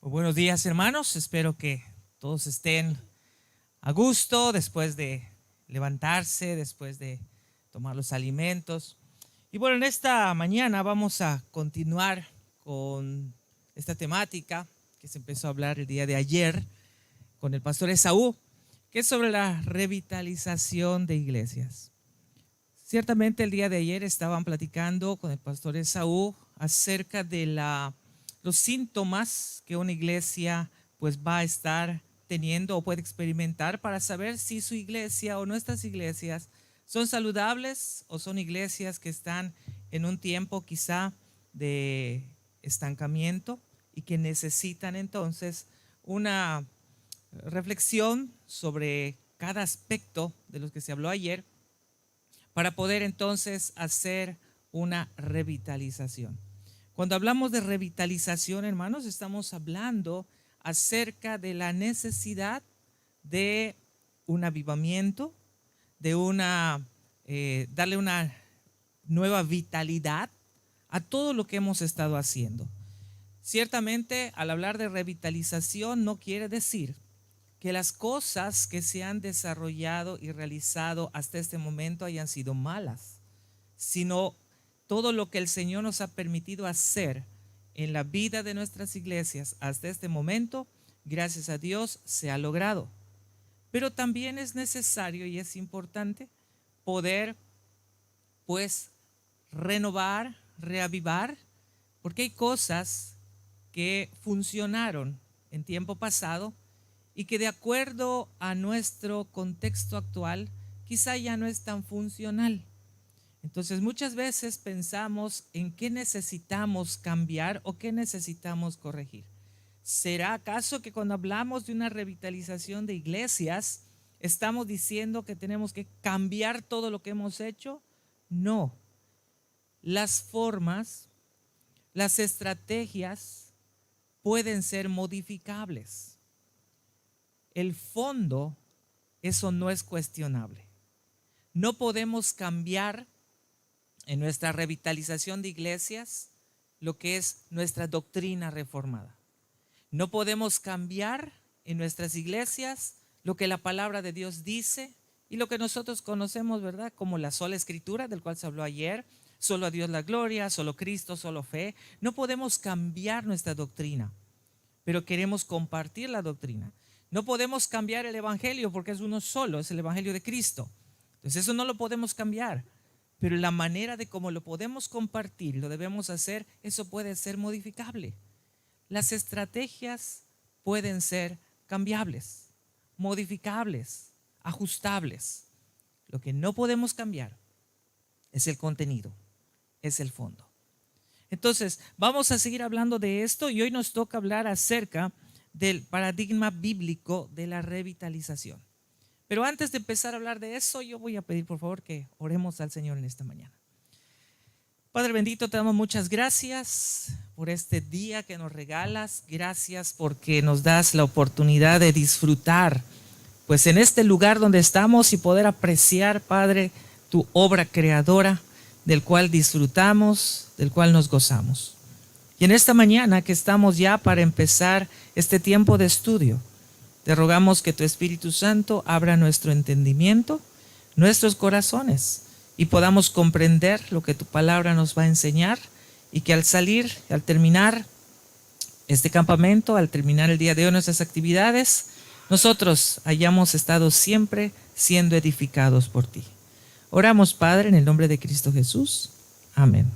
Buenos días, hermanos. Espero que todos estén a gusto después de levantarse, después de tomar los alimentos. Y bueno, en esta mañana vamos a continuar con esta temática que se empezó a hablar el día de ayer con el pastor Esaú, que es sobre la revitalización de iglesias. Ciertamente el día de ayer estaban platicando con el pastor Esaú acerca de los síntomas que una iglesia pues va a estar teniendo o puede experimentar para saber si su iglesia o nuestras iglesias son saludables o son iglesias que están en un tiempo quizá de estancamiento y que necesitan entonces una reflexión sobre cada aspecto de los que se habló ayer para poder entonces hacer una revitalización. Cuando hablamos de revitalización, hermanos, estamos hablando acerca de la necesidad de un avivamiento, de darle una nueva vitalidad a todo lo que hemos estado haciendo. Ciertamente, al hablar de revitalización no quiere decir que las cosas que se han desarrollado y realizado hasta este momento hayan sido malas, sino todo lo que el Señor nos ha permitido hacer en la vida de nuestras iglesias hasta este momento, gracias a Dios, se ha logrado. Pero también es necesario y es importante poder, pues, renovar, reavivar, porque hay cosas que funcionaron en tiempo pasado y que de acuerdo a nuestro contexto actual, quizá ya no es tan funcional. Entonces muchas veces pensamos en qué necesitamos cambiar o qué necesitamos corregir. ¿Será acaso que cuando hablamos de una revitalización de iglesias, estamos diciendo que tenemos que cambiar todo lo que hemos hecho? No. Las formas, las estrategias pueden ser modificables. El fondo, eso no es cuestionable. No podemos cambiar en nuestra revitalización de iglesias lo que es nuestra doctrina reformada. No podemos cambiar en nuestras iglesias lo que la palabra de Dios dice y lo que nosotros conocemos, ¿verdad? Como la sola escritura, del cual se habló ayer, solo a Dios la gloria, solo Cristo, solo fe. No podemos cambiar nuestra doctrina, pero queremos compartir la doctrina. No podemos cambiar el evangelio porque es uno solo, es el evangelio de Cristo. Entonces eso no lo podemos cambiar. Pero la manera de cómo lo podemos compartir, lo debemos hacer, eso puede ser modificable. Las estrategias pueden ser cambiables, modificables, ajustables. Lo que no podemos cambiar es el contenido, es el fondo. Entonces, vamos a seguir hablando de esto y hoy nos toca hablar acerca del paradigma bíblico de la revitalización. Pero antes de empezar a hablar de eso, yo voy a pedir por favor que oremos al Señor en esta mañana. Padre bendito, te damos muchas gracias por este día que nos regalas. Gracias porque nos das la oportunidad de disfrutar, pues en este lugar donde estamos y poder apreciar, Padre, tu obra creadora, del cual disfrutamos, del cual nos gozamos. Y en esta mañana que estamos ya para empezar este tiempo de estudio, te rogamos que tu Espíritu Santo abra nuestro entendimiento, nuestros corazones y podamos comprender lo que tu palabra nos va a enseñar y que al salir, al terminar este campamento, al terminar el día de hoy nuestras actividades, nosotros hayamos estado siempre siendo edificados por ti. Oramos, Padre, en el nombre de Cristo Jesús. Amén.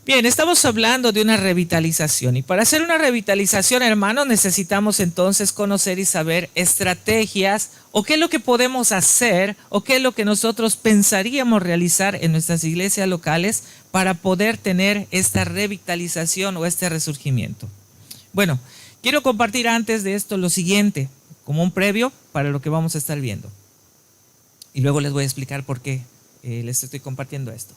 Bien, estamos hablando de una revitalización y para hacer una revitalización, hermanos, necesitamos entonces conocer y saber estrategias o qué es lo que podemos hacer o qué es lo que nosotros pensaríamos realizar en nuestras iglesias locales para poder tener esta revitalización o este resurgimiento. Bueno, quiero compartir antes de esto lo siguiente, como un previo para lo que vamos a estar viendo. Y luego les voy a explicar por qué les estoy compartiendo esto.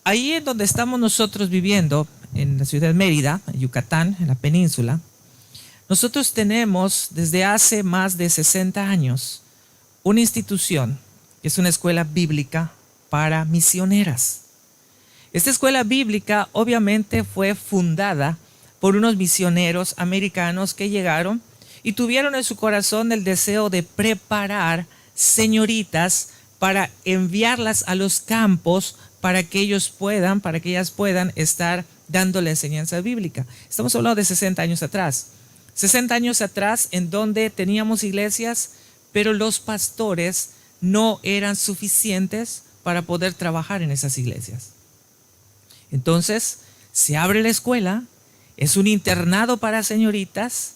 Ahí en donde estamos nosotros viviendo, en la ciudad de Mérida, en Yucatán, en la península, nosotros tenemos desde hace más de 60 años una institución que es una escuela bíblica para misioneras. Esta escuela bíblica obviamente fue fundada por unos misioneros americanos que llegaron y tuvieron en su corazón el deseo de preparar señoritas para enviarlas a los campos para que ellas puedan estar dando la enseñanza bíblica. Estamos hablando de 60 años atrás. 60 años atrás en donde teníamos iglesias, pero los pastores no eran suficientes para poder trabajar en esas iglesias. Entonces, se abre la escuela, es un internado para señoritas.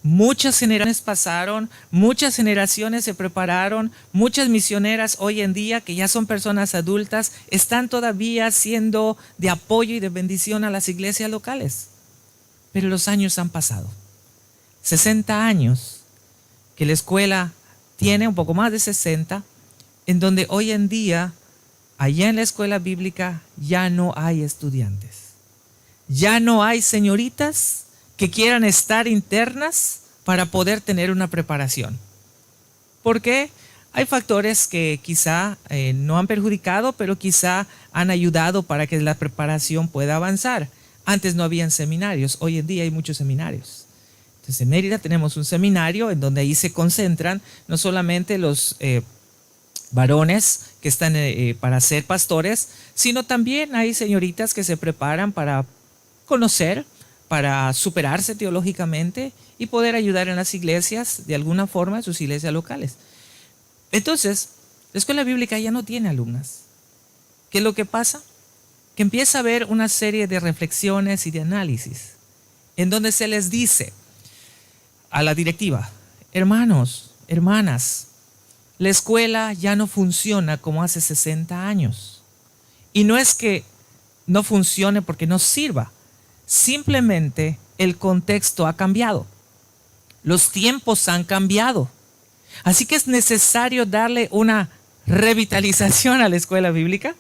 Muchas generaciones pasaron, muchas generaciones se prepararon, muchas misioneras hoy en día que ya son personas adultas están todavía siendo de apoyo y de bendición a las iglesias locales. Pero los años han pasado. 60 años que la escuela tiene, un poco más de 60, en donde hoy en día, allá en la escuela bíblica, ya no hay estudiantes. Ya no hay señoritas que quieran estar internas para poder tener una preparación. ¿Por qué? Hay factores que quizá no han perjudicado, pero quizá han ayudado para que la preparación pueda avanzar. Antes no habían seminarios, hoy en día hay muchos seminarios. Entonces en Mérida tenemos un seminario en donde ahí se concentran no solamente los varones que están para ser pastores, sino también hay señoritas que se preparan para conocer, para superarse teológicamente y poder ayudar en las iglesias de alguna forma, en sus iglesias locales. Entonces, la escuela bíblica ya no tiene alumnas. ¿Qué es lo que pasa? Que empieza a haber una serie de reflexiones y de análisis en donde se les dice a la directiva: hermanos, hermanas, la escuela ya no funciona como hace 60 años. Y no es que no funcione porque no sirva, simplemente el contexto ha cambiado. Los tiempos han cambiado. Así que es necesario darle una revitalización a la escuela bíblica,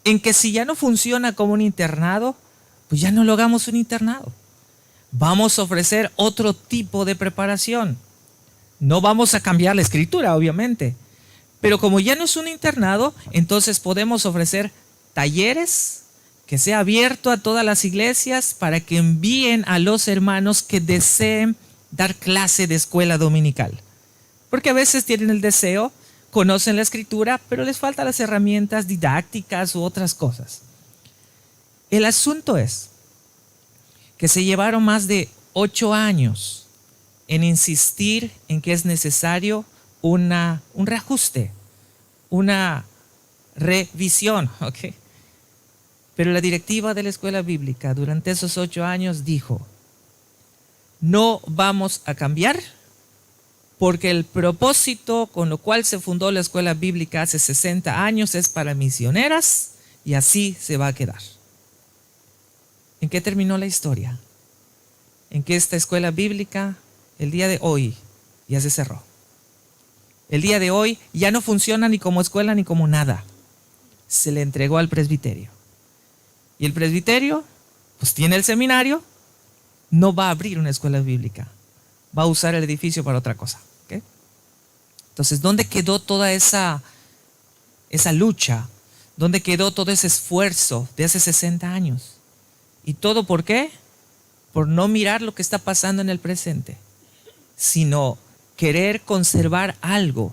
en que si ya no funciona como un internado, pues ya no lo hagamos un internado. Vamos a ofrecer otro tipo de preparación. No vamos a cambiar la escritura, obviamente. Pero como ya no es un internado, entonces podemos ofrecer talleres que sea abierto a todas las iglesias para que envíen a los hermanos que deseen dar clase de escuela dominical. Porque a veces tienen el deseo, conocen la escritura, pero les faltan las herramientas didácticas u otras cosas. El asunto es que se llevaron más de 8 años en insistir en que es necesario un reajuste, una revisión, ¿ok? Pero la directiva de la escuela bíblica durante esos 8 años dijo: no vamos a cambiar, porque el propósito con lo cual se fundó la escuela bíblica hace 60 años es para misioneras y así se va a quedar. ¿En qué terminó la historia? En que esta escuela bíblica el día de hoy ya se cerró. El día de hoy ya no funciona ni como escuela ni como nada. Se le entregó al presbiterio. Y el presbiterio, pues tiene el seminario, no va a abrir una escuela bíblica. Va a usar el edificio para otra cosa. ¿Okay? Entonces, ¿dónde quedó toda esa lucha? ¿Dónde quedó todo ese esfuerzo de hace 60 años? ¿Y todo por qué? Por no mirar lo que está pasando en el presente, sino querer conservar algo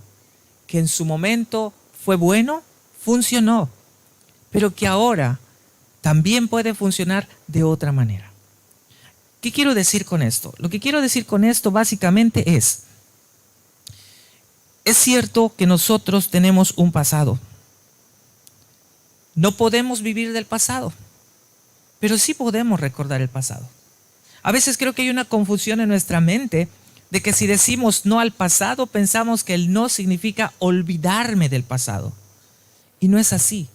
que en su momento fue bueno, funcionó, pero que ahora también puede funcionar de otra manera. ¿Qué quiero decir con esto? Lo que quiero decir con esto básicamente es cierto que nosotros tenemos un pasado. No podemos vivir del pasado, pero sí podemos recordar el pasado. A veces creo que hay una confusión en nuestra mente de que si decimos no al pasado, pensamos que el no significa olvidarme del pasado. Y no es así.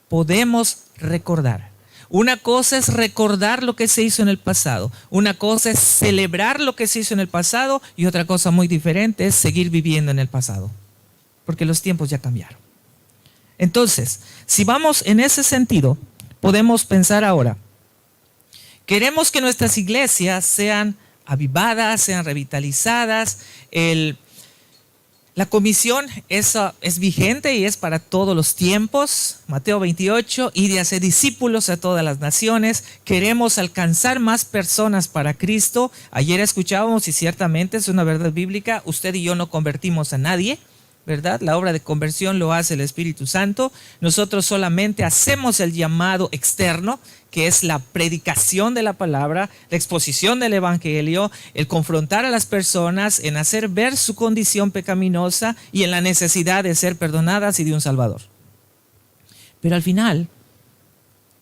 Podemos recordar. Una cosa es recordar lo que se hizo en el pasado. Una cosa es celebrar lo que se hizo en el pasado y otra cosa muy diferente es seguir viviendo en el pasado. Porque los tiempos ya cambiaron. Entonces, si vamos en ese sentido, podemos pensar ahora. Queremos que nuestras iglesias sean avivadas, sean revitalizadas. La comisión es vigente y es para todos los tiempos. Mateo 28, id y hacer discípulos a todas las naciones. Queremos alcanzar más personas para Cristo. Ayer escuchábamos, y ciertamente es una verdad bíblica, usted y yo no convertimos a nadie, ¿verdad? La obra de conversión lo hace el Espíritu Santo. Nosotros solamente hacemos el llamado externo, que es la predicación de la palabra, la exposición del evangelio, el confrontar a las personas, en hacer ver su condición pecaminosa y en la necesidad de ser perdonadas y de un Salvador. Pero al final,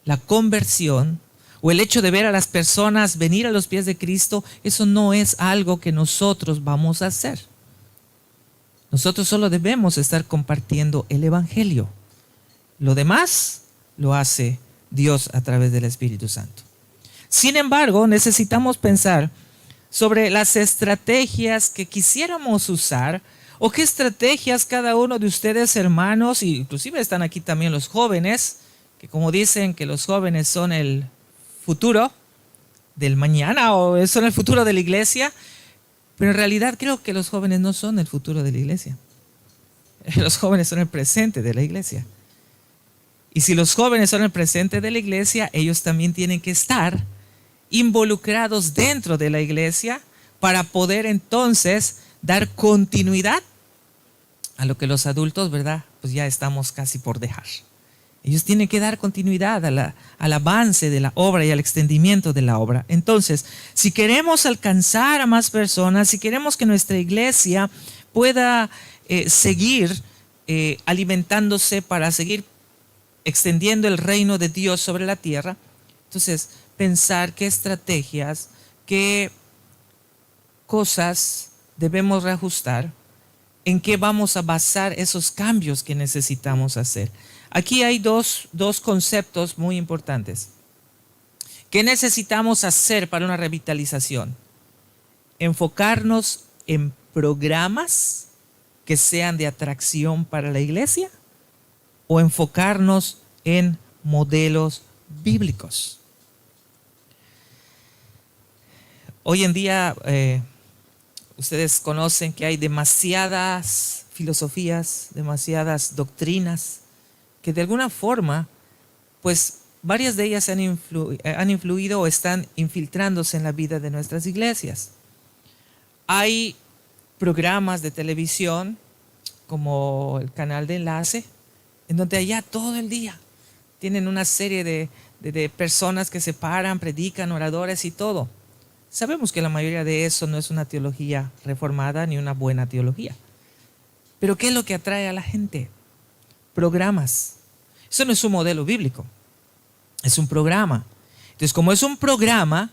la conversión o el hecho de ver a las personas venir a los pies de Cristo, eso no es algo que nosotros vamos a hacer. Nosotros solo debemos estar compartiendo el evangelio. Lo demás lo hace Dios a través del Espíritu Santo. Sin embargo, necesitamos pensar sobre las estrategias que quisiéramos usar, o qué estrategias cada uno de ustedes, hermanos, y inclusive están aquí también los jóvenes, que como dicen que los jóvenes son el futuro del mañana o son el futuro de la iglesia, pero en realidad creo que los jóvenes no son el futuro de la iglesia. Los jóvenes son el presente de la iglesia. Y si los jóvenes son el presente de la iglesia, ellos también tienen que estar involucrados dentro de la iglesia para poder entonces dar continuidad a lo que los adultos, ¿verdad? Pues ya estamos casi por dejar. Ellos tienen que dar continuidad al avance de la obra y al extendimiento de la obra. Entonces, si queremos alcanzar a más personas, si queremos que nuestra iglesia pueda seguir alimentándose para seguir extendiendo el reino de Dios sobre la tierra, entonces pensar qué estrategias, qué cosas debemos reajustar, en qué vamos a basar esos cambios que necesitamos hacer. Aquí hay dos conceptos muy importantes. ¿Qué necesitamos hacer para una revitalización? Enfocarnos en programas que sean de atracción para la iglesia, o enfocarnos en modelos bíblicos. Hoy en día ustedes conocen que hay demasiadas filosofías, demasiadas doctrinas que de alguna forma, pues varias de ellas han influido o están infiltrándose en la vida de nuestras iglesias. Hay programas de televisión como el canal de Enlace, en donde allá todo el día tienen una serie de personas que se paran, predican, oradores y todo. Sabemos que la mayoría de eso no es una teología reformada ni una buena teología. Pero ¿qué es lo que atrae a la gente? Programas. Eso no es un modelo bíblico, es un programa. Entonces, como es un programa,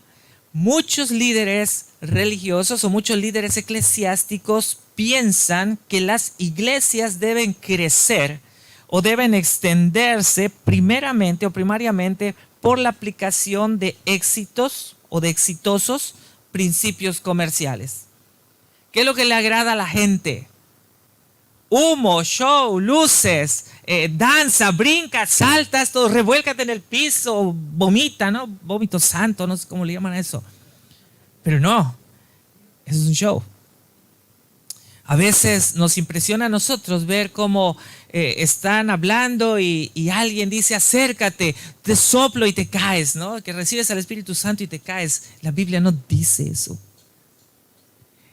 muchos líderes religiosos o muchos líderes eclesiásticos piensan que las iglesias deben crecer o deben extenderse primeramente o primariamente por la aplicación de éxitos o de exitosos principios comerciales. ¿Qué es lo que le agrada a la gente? Humo, show, luces, danza, brinca, saltas, todo, revuélcate en el piso, vomita, ¿no? Vómito santo, no sé cómo le llaman a eso. Pero no, eso es un show. A veces nos impresiona a nosotros ver cómo están hablando y alguien dice acércate, te soplo y te caes, ¿no? Que recibes al Espíritu Santo y te caes. La Biblia no dice eso.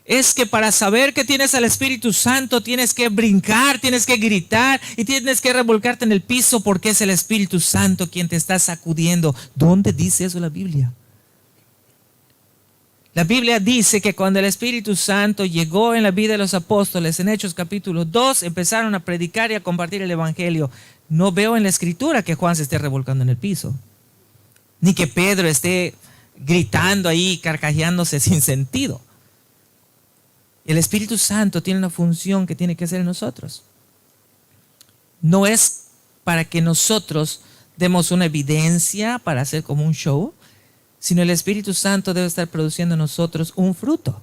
Es que para saber que tienes al Espíritu Santo tienes que brincar, tienes que gritar y tienes que revolcarte en el piso porque es el Espíritu Santo quien te está sacudiendo. ¿Dónde dice eso la Biblia? La Biblia dice que cuando el Espíritu Santo llegó en la vida de los apóstoles, en Hechos capítulo 2, empezaron a predicar y a compartir el Evangelio. No veo en la Escritura que Juan se esté revolcando en el piso, ni que Pedro esté gritando ahí, carcajeándose sin sentido. El Espíritu Santo tiene una función que tiene que hacer en nosotros. No es para que nosotros demos una evidencia para hacer como un show, sino el Espíritu Santo debe estar produciendo en nosotros un fruto.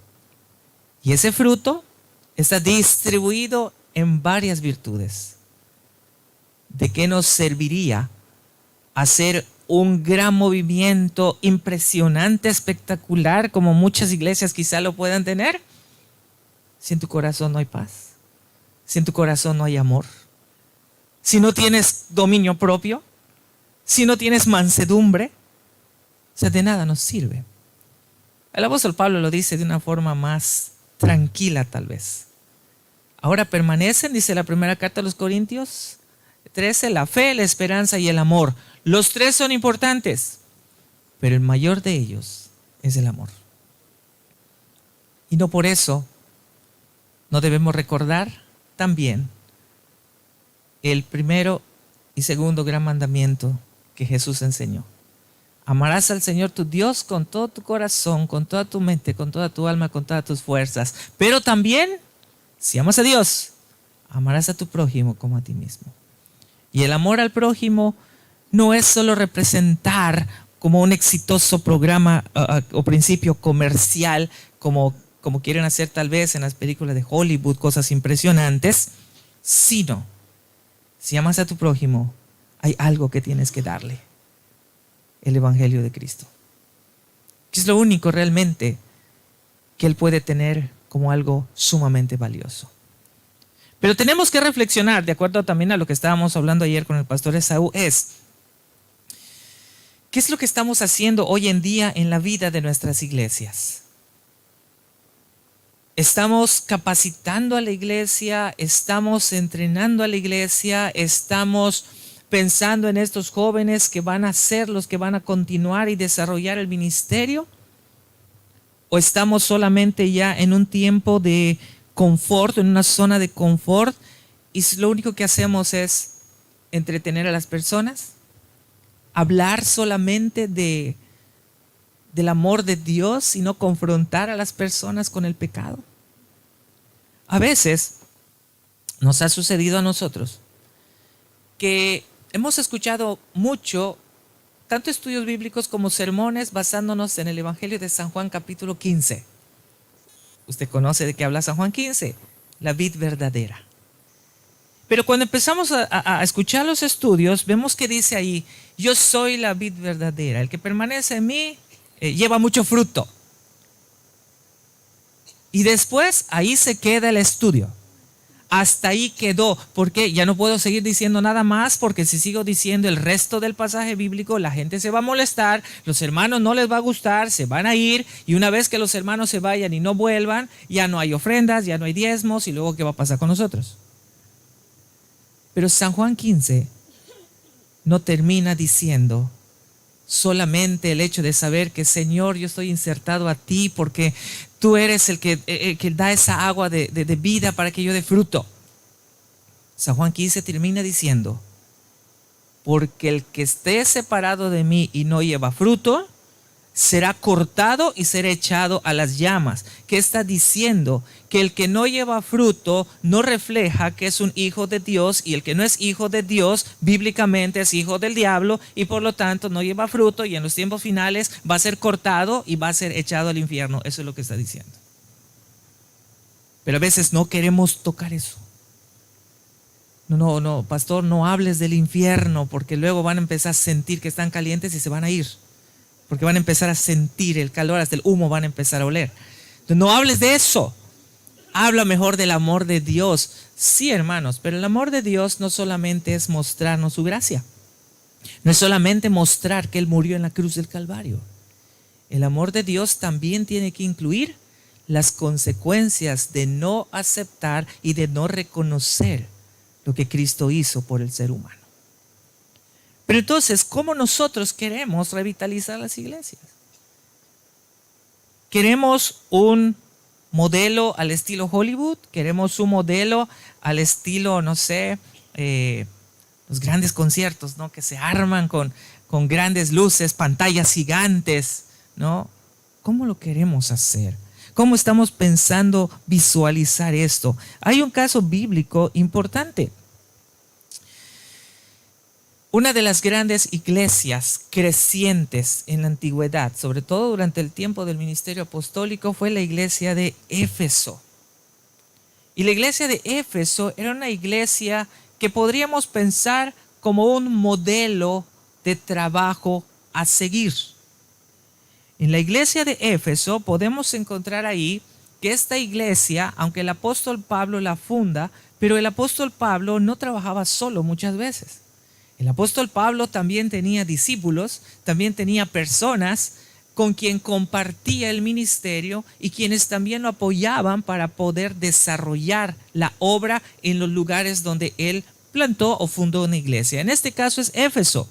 Y ese fruto está distribuido en varias virtudes. ¿De qué nos serviría hacer un gran movimiento impresionante, espectacular, como muchas iglesias quizá lo puedan tener, si en tu corazón no hay paz? si en tu corazón no hay amor, si no tienes dominio propio, si no tienes mansedumbre, o sea, de nada nos sirve. El apóstol Pablo lo dice de una forma más tranquila tal vez. Ahora permanecen, dice la primera carta a los Corintios 13, la fe, la esperanza y el amor. Los tres son importantes, pero el mayor de ellos es el amor. Y no por eso no debemos recordar también el primero y segundo gran mandamiento que Jesús enseñó. Amarás al Señor tu Dios con todo tu corazón, con toda tu mente, con toda tu alma, con todas tus fuerzas. Pero también, si amas a Dios, amarás a tu prójimo como a ti mismo. Y el amor al prójimo no es solo representar como un exitoso programa o principio comercial, como quieren hacer tal vez en las películas de Hollywood, cosas impresionantes, sino, si amas a tu prójimo, hay algo que tienes que darle: el Evangelio de Cristo, que es lo único realmente que Él puede tener como algo sumamente valioso. Pero tenemos que reflexionar, de acuerdo también a lo que estábamos hablando ayer con el pastor Esaú, ¿qué es lo que estamos haciendo hoy en día en la vida de nuestras iglesias? ¿Estamos capacitando a la iglesia? ¿Estamos entrenando a la iglesia? ¿Estamos pensando en estos jóvenes que van a ser los que van a continuar y desarrollar el ministerio? ¿O estamos solamente ya en un tiempo de confort, en una zona de confort, y lo único que hacemos es entretener a las personas? ¿Hablar solamente del amor de Dios y no confrontar a las personas con el pecado? A veces nos ha sucedido a nosotros que hemos escuchado mucho, tanto estudios bíblicos como sermones, basándonos en el Evangelio de San Juan capítulo 15. Usted conoce de qué habla San Juan 15, la vid verdadera. Pero cuando empezamos a escuchar los estudios, vemos que dice ahí: yo soy la vid verdadera, el que permanece en mí lleva mucho fruto. Y después ahí se queda el estudio. Hasta ahí quedó, porque ya no puedo seguir diciendo nada más, porque si sigo diciendo el resto del pasaje bíblico, la gente se va a molestar, los hermanos no les va a gustar, se van a ir, y una vez que los hermanos se vayan y no vuelvan, ya no hay ofrendas, ya no hay diezmos, y luego ¿qué va a pasar con nosotros? Pero San Juan 15 no termina diciendo solamente el hecho de saber que, Señor, yo estoy insertado a ti porque tú eres el que da esa agua de vida para que yo dé fruto. San Juan 15 termina diciendo: porque el que esté separado de mí y no lleva fruto, será cortado y será echado a las llamas. ¿Qué está diciendo? Que el que no lleva fruto no refleja que es un hijo de Dios, y el que no es hijo de Dios bíblicamente es hijo del diablo, y por lo tanto no lleva fruto, y en los tiempos finales va a ser cortado y va a ser echado al infierno. Eso es lo que está diciendo. Pero a veces no queremos tocar eso. No, pastor, no hables del infierno, porque luego van a empezar a sentir que están calientes y se van a ir. Porque van a empezar a sentir el calor, hasta el humo van a empezar a oler. Entonces, no hables de eso. Habla mejor del amor de Dios. Sí, hermanos, pero el amor de Dios no solamente es mostrarnos su gracia. No es solamente mostrar que Él murió en la cruz del Calvario. El amor de Dios también tiene que incluir las consecuencias de no aceptar y de no reconocer lo que Cristo hizo por el ser humano. Pero entonces, ¿cómo nosotros queremos revitalizar las iglesias? ¿Queremos un modelo al estilo Hollywood? ¿Queremos un modelo al estilo, no sé, los grandes conciertos, ¿no?, que se arman con grandes luces, pantallas gigantes, ¿no? ¿Cómo lo queremos hacer? ¿Cómo estamos pensando visualizar esto? Hay un caso bíblico importante. Una de las grandes iglesias crecientes en la antigüedad, sobre todo durante el tiempo del ministerio apostólico, fue la iglesia de Éfeso. Y la iglesia de Éfeso era una iglesia que podríamos pensar como un modelo de trabajo a seguir. En la iglesia de Éfeso podemos encontrar ahí que esta iglesia, aunque el apóstol Pablo la funda, pero el apóstol Pablo no trabajaba solo muchas veces. El apóstol Pablo también tenía discípulos, también tenía personas con quien compartía el ministerio y quienes también lo apoyaban para poder desarrollar la obra en los lugares donde él plantó o fundó una iglesia. En este caso es Éfeso.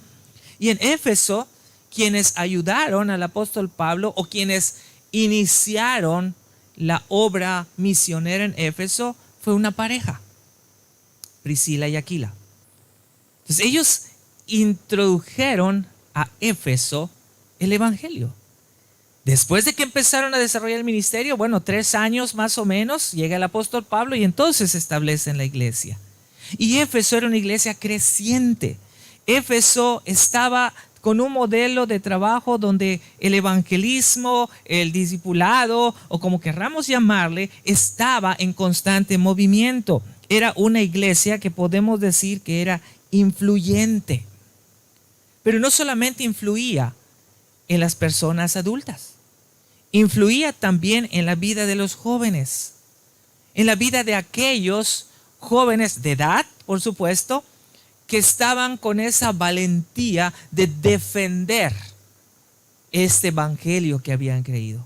Y en Éfeso, quienes ayudaron al apóstol Pablo o quienes iniciaron la obra misionera en Éfeso fue una pareja, Priscila y Aquila. Entonces ellos introdujeron a Éfeso el evangelio. Después de que empezaron a desarrollar el ministerio, 3 años más o menos, llega el apóstol Pablo y entonces se establece en la iglesia. Y Éfeso era una iglesia creciente. Éfeso estaba con un modelo de trabajo donde el evangelismo, el discipulado o como querramos llamarle, estaba en constante movimiento. Era una iglesia que podemos decir que era influyente. Pero no solamente influía en las personas adultas, influía también en la vida de los jóvenes, en la vida de aquellos jóvenes de edad, por supuesto, que estaban con esa valentía de defender este evangelio que habían creído.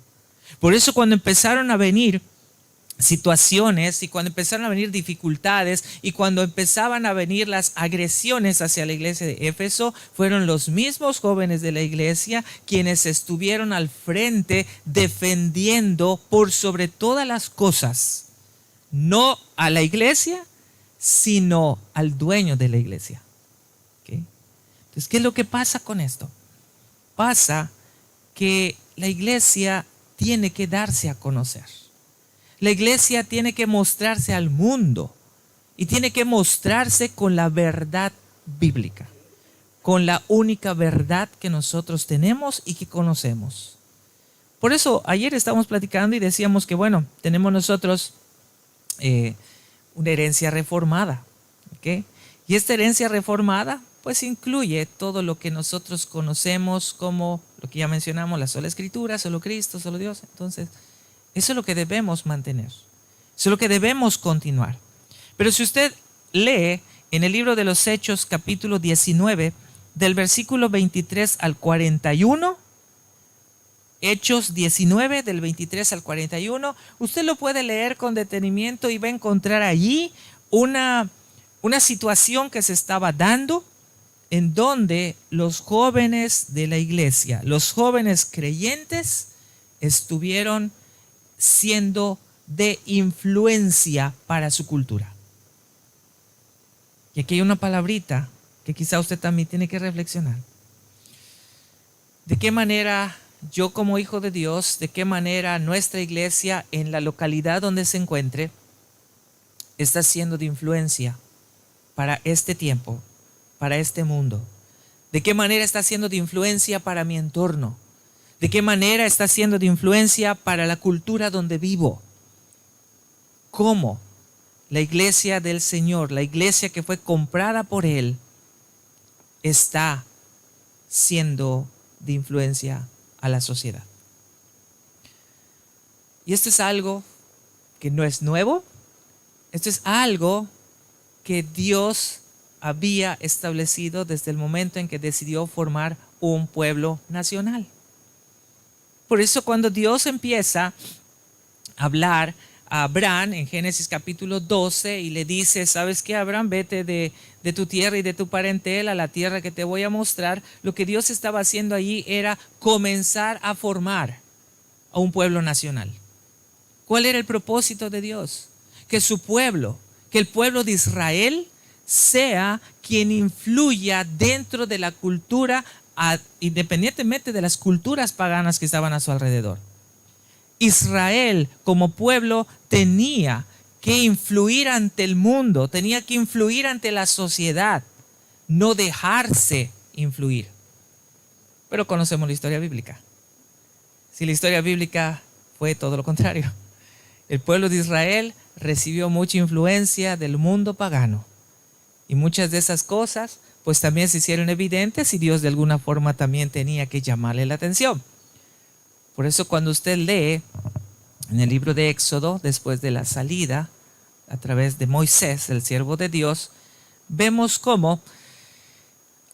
Por eso cuando empezaron a venir situaciones y cuando empezaron a venir dificultades y cuando empezaban a venir las agresiones hacia la iglesia de Éfeso, fueron los mismos jóvenes de la iglesia quienes estuvieron al frente defendiendo por sobre todas las cosas, no a la iglesia, sino al dueño de la iglesia. ¿Okay? Entonces, ¿qué es lo que pasa con esto? Pasa que la iglesia tiene que darse a conocer. La iglesia tiene que mostrarse al mundo y tiene que mostrarse con la verdad bíblica, con la única verdad que nosotros tenemos y que conocemos. Por eso ayer estábamos platicando y decíamos que tenemos nosotros una herencia reformada, ¿okay? Y esta herencia reformada pues incluye todo lo que nosotros conocemos como lo que ya mencionamos, la sola escritura, solo Cristo, solo Dios. Entonces eso es lo que debemos mantener, eso es lo que debemos continuar. Pero si usted lee en el libro de los Hechos capítulo 19 del versículo 23 al 41, Hechos 19 del 23 al 41, usted lo puede leer con detenimiento y va a encontrar allí una situación que se estaba dando en donde los jóvenes de la iglesia, los jóvenes creyentes, estuvieron siendo de influencia para su cultura. Y aquí hay una palabrita que quizá usted también tiene que reflexionar. ¿De qué manera yo como hijo de Dios, de qué manera nuestra iglesia en la localidad donde se encuentre está siendo de influencia para este tiempo, para este mundo? ¿De qué manera está siendo de influencia para mi entorno? ¿De qué manera está siendo de influencia para la cultura donde vivo? ¿Cómo la iglesia del Señor, la iglesia que fue comprada por Él, está siendo de influencia a la sociedad? Y esto es algo que no es nuevo. Esto es algo que Dios había establecido desde el momento en que decidió formar un pueblo nacional. Por eso cuando Dios empieza a hablar a Abraham en Génesis capítulo 12 y le dice, ¿sabes qué, Abraham? Vete de tu tierra y de tu parentela a la tierra que te voy a mostrar. Lo que Dios estaba haciendo allí era comenzar a formar a un pueblo nacional. ¿Cuál era el propósito de Dios? Que su pueblo, que el pueblo de Israel sea quien influya dentro de la cultura, independientemente de las culturas paganas que estaban a su alrededor. Israel como pueblo tenía que influir ante el mundo, tenía que influir ante la sociedad, no dejarse influir. Pero conocemos la historia bíblica. Si la historia bíblica fue todo lo contrario. El pueblo de Israel recibió mucha influencia del mundo pagano. Y muchas de esas cosas pues también se hicieron evidentes y Dios de alguna forma también tenía que llamarle la atención. Por eso cuando usted lee En el libro de Éxodo, después de la salida a través de Moisés, el siervo de Dios, vemos cómo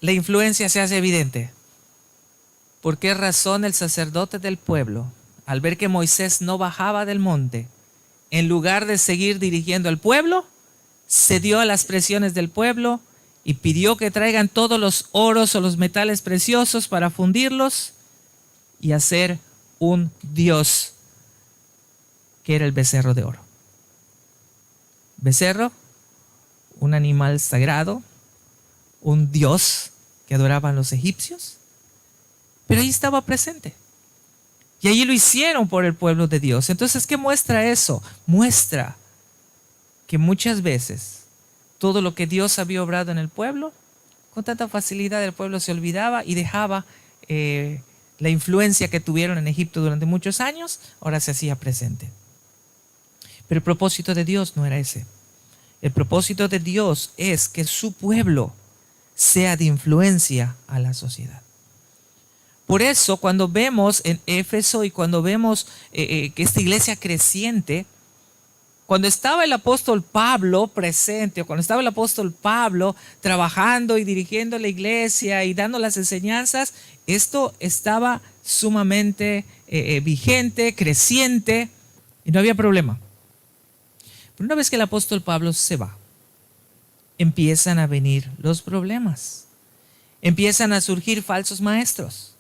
la influencia se hace evidente. ¿Por qué razón el sacerdote del pueblo, al ver que Moisés no bajaba del monte, en lugar de seguir dirigiendo al pueblo, cedió a las presiones del pueblo y pidió que traigan todos los oros o los metales preciosos para fundirlos y hacer un dios que era el becerro de oro? Becerro, un animal sagrado, un dios que adoraban los egipcios, pero ahí estaba presente. Y allí lo hicieron por el pueblo de Dios. Entonces, ¿qué muestra eso? Muestra que muchas veces todo lo que Dios había obrado en el pueblo, con tanta facilidad el pueblo se olvidaba y dejaba la influencia que tuvieron en Egipto durante muchos años, ahora se hacía presente. Pero el propósito de Dios no era ese. El propósito de Dios es que su pueblo sea de influencia a la sociedad. Por eso, cuando vemos en Éfeso y cuando vemos que esta iglesia creciente, cuando estaba el apóstol Pablo presente, o cuando estaba el apóstol Pablo trabajando y dirigiendo la iglesia y dando las enseñanzas, esto estaba sumamente vigente, creciente, y no había problema. Pero una vez que el apóstol Pablo se va, empiezan a venir los problemas. Empiezan a surgir falsos maestros.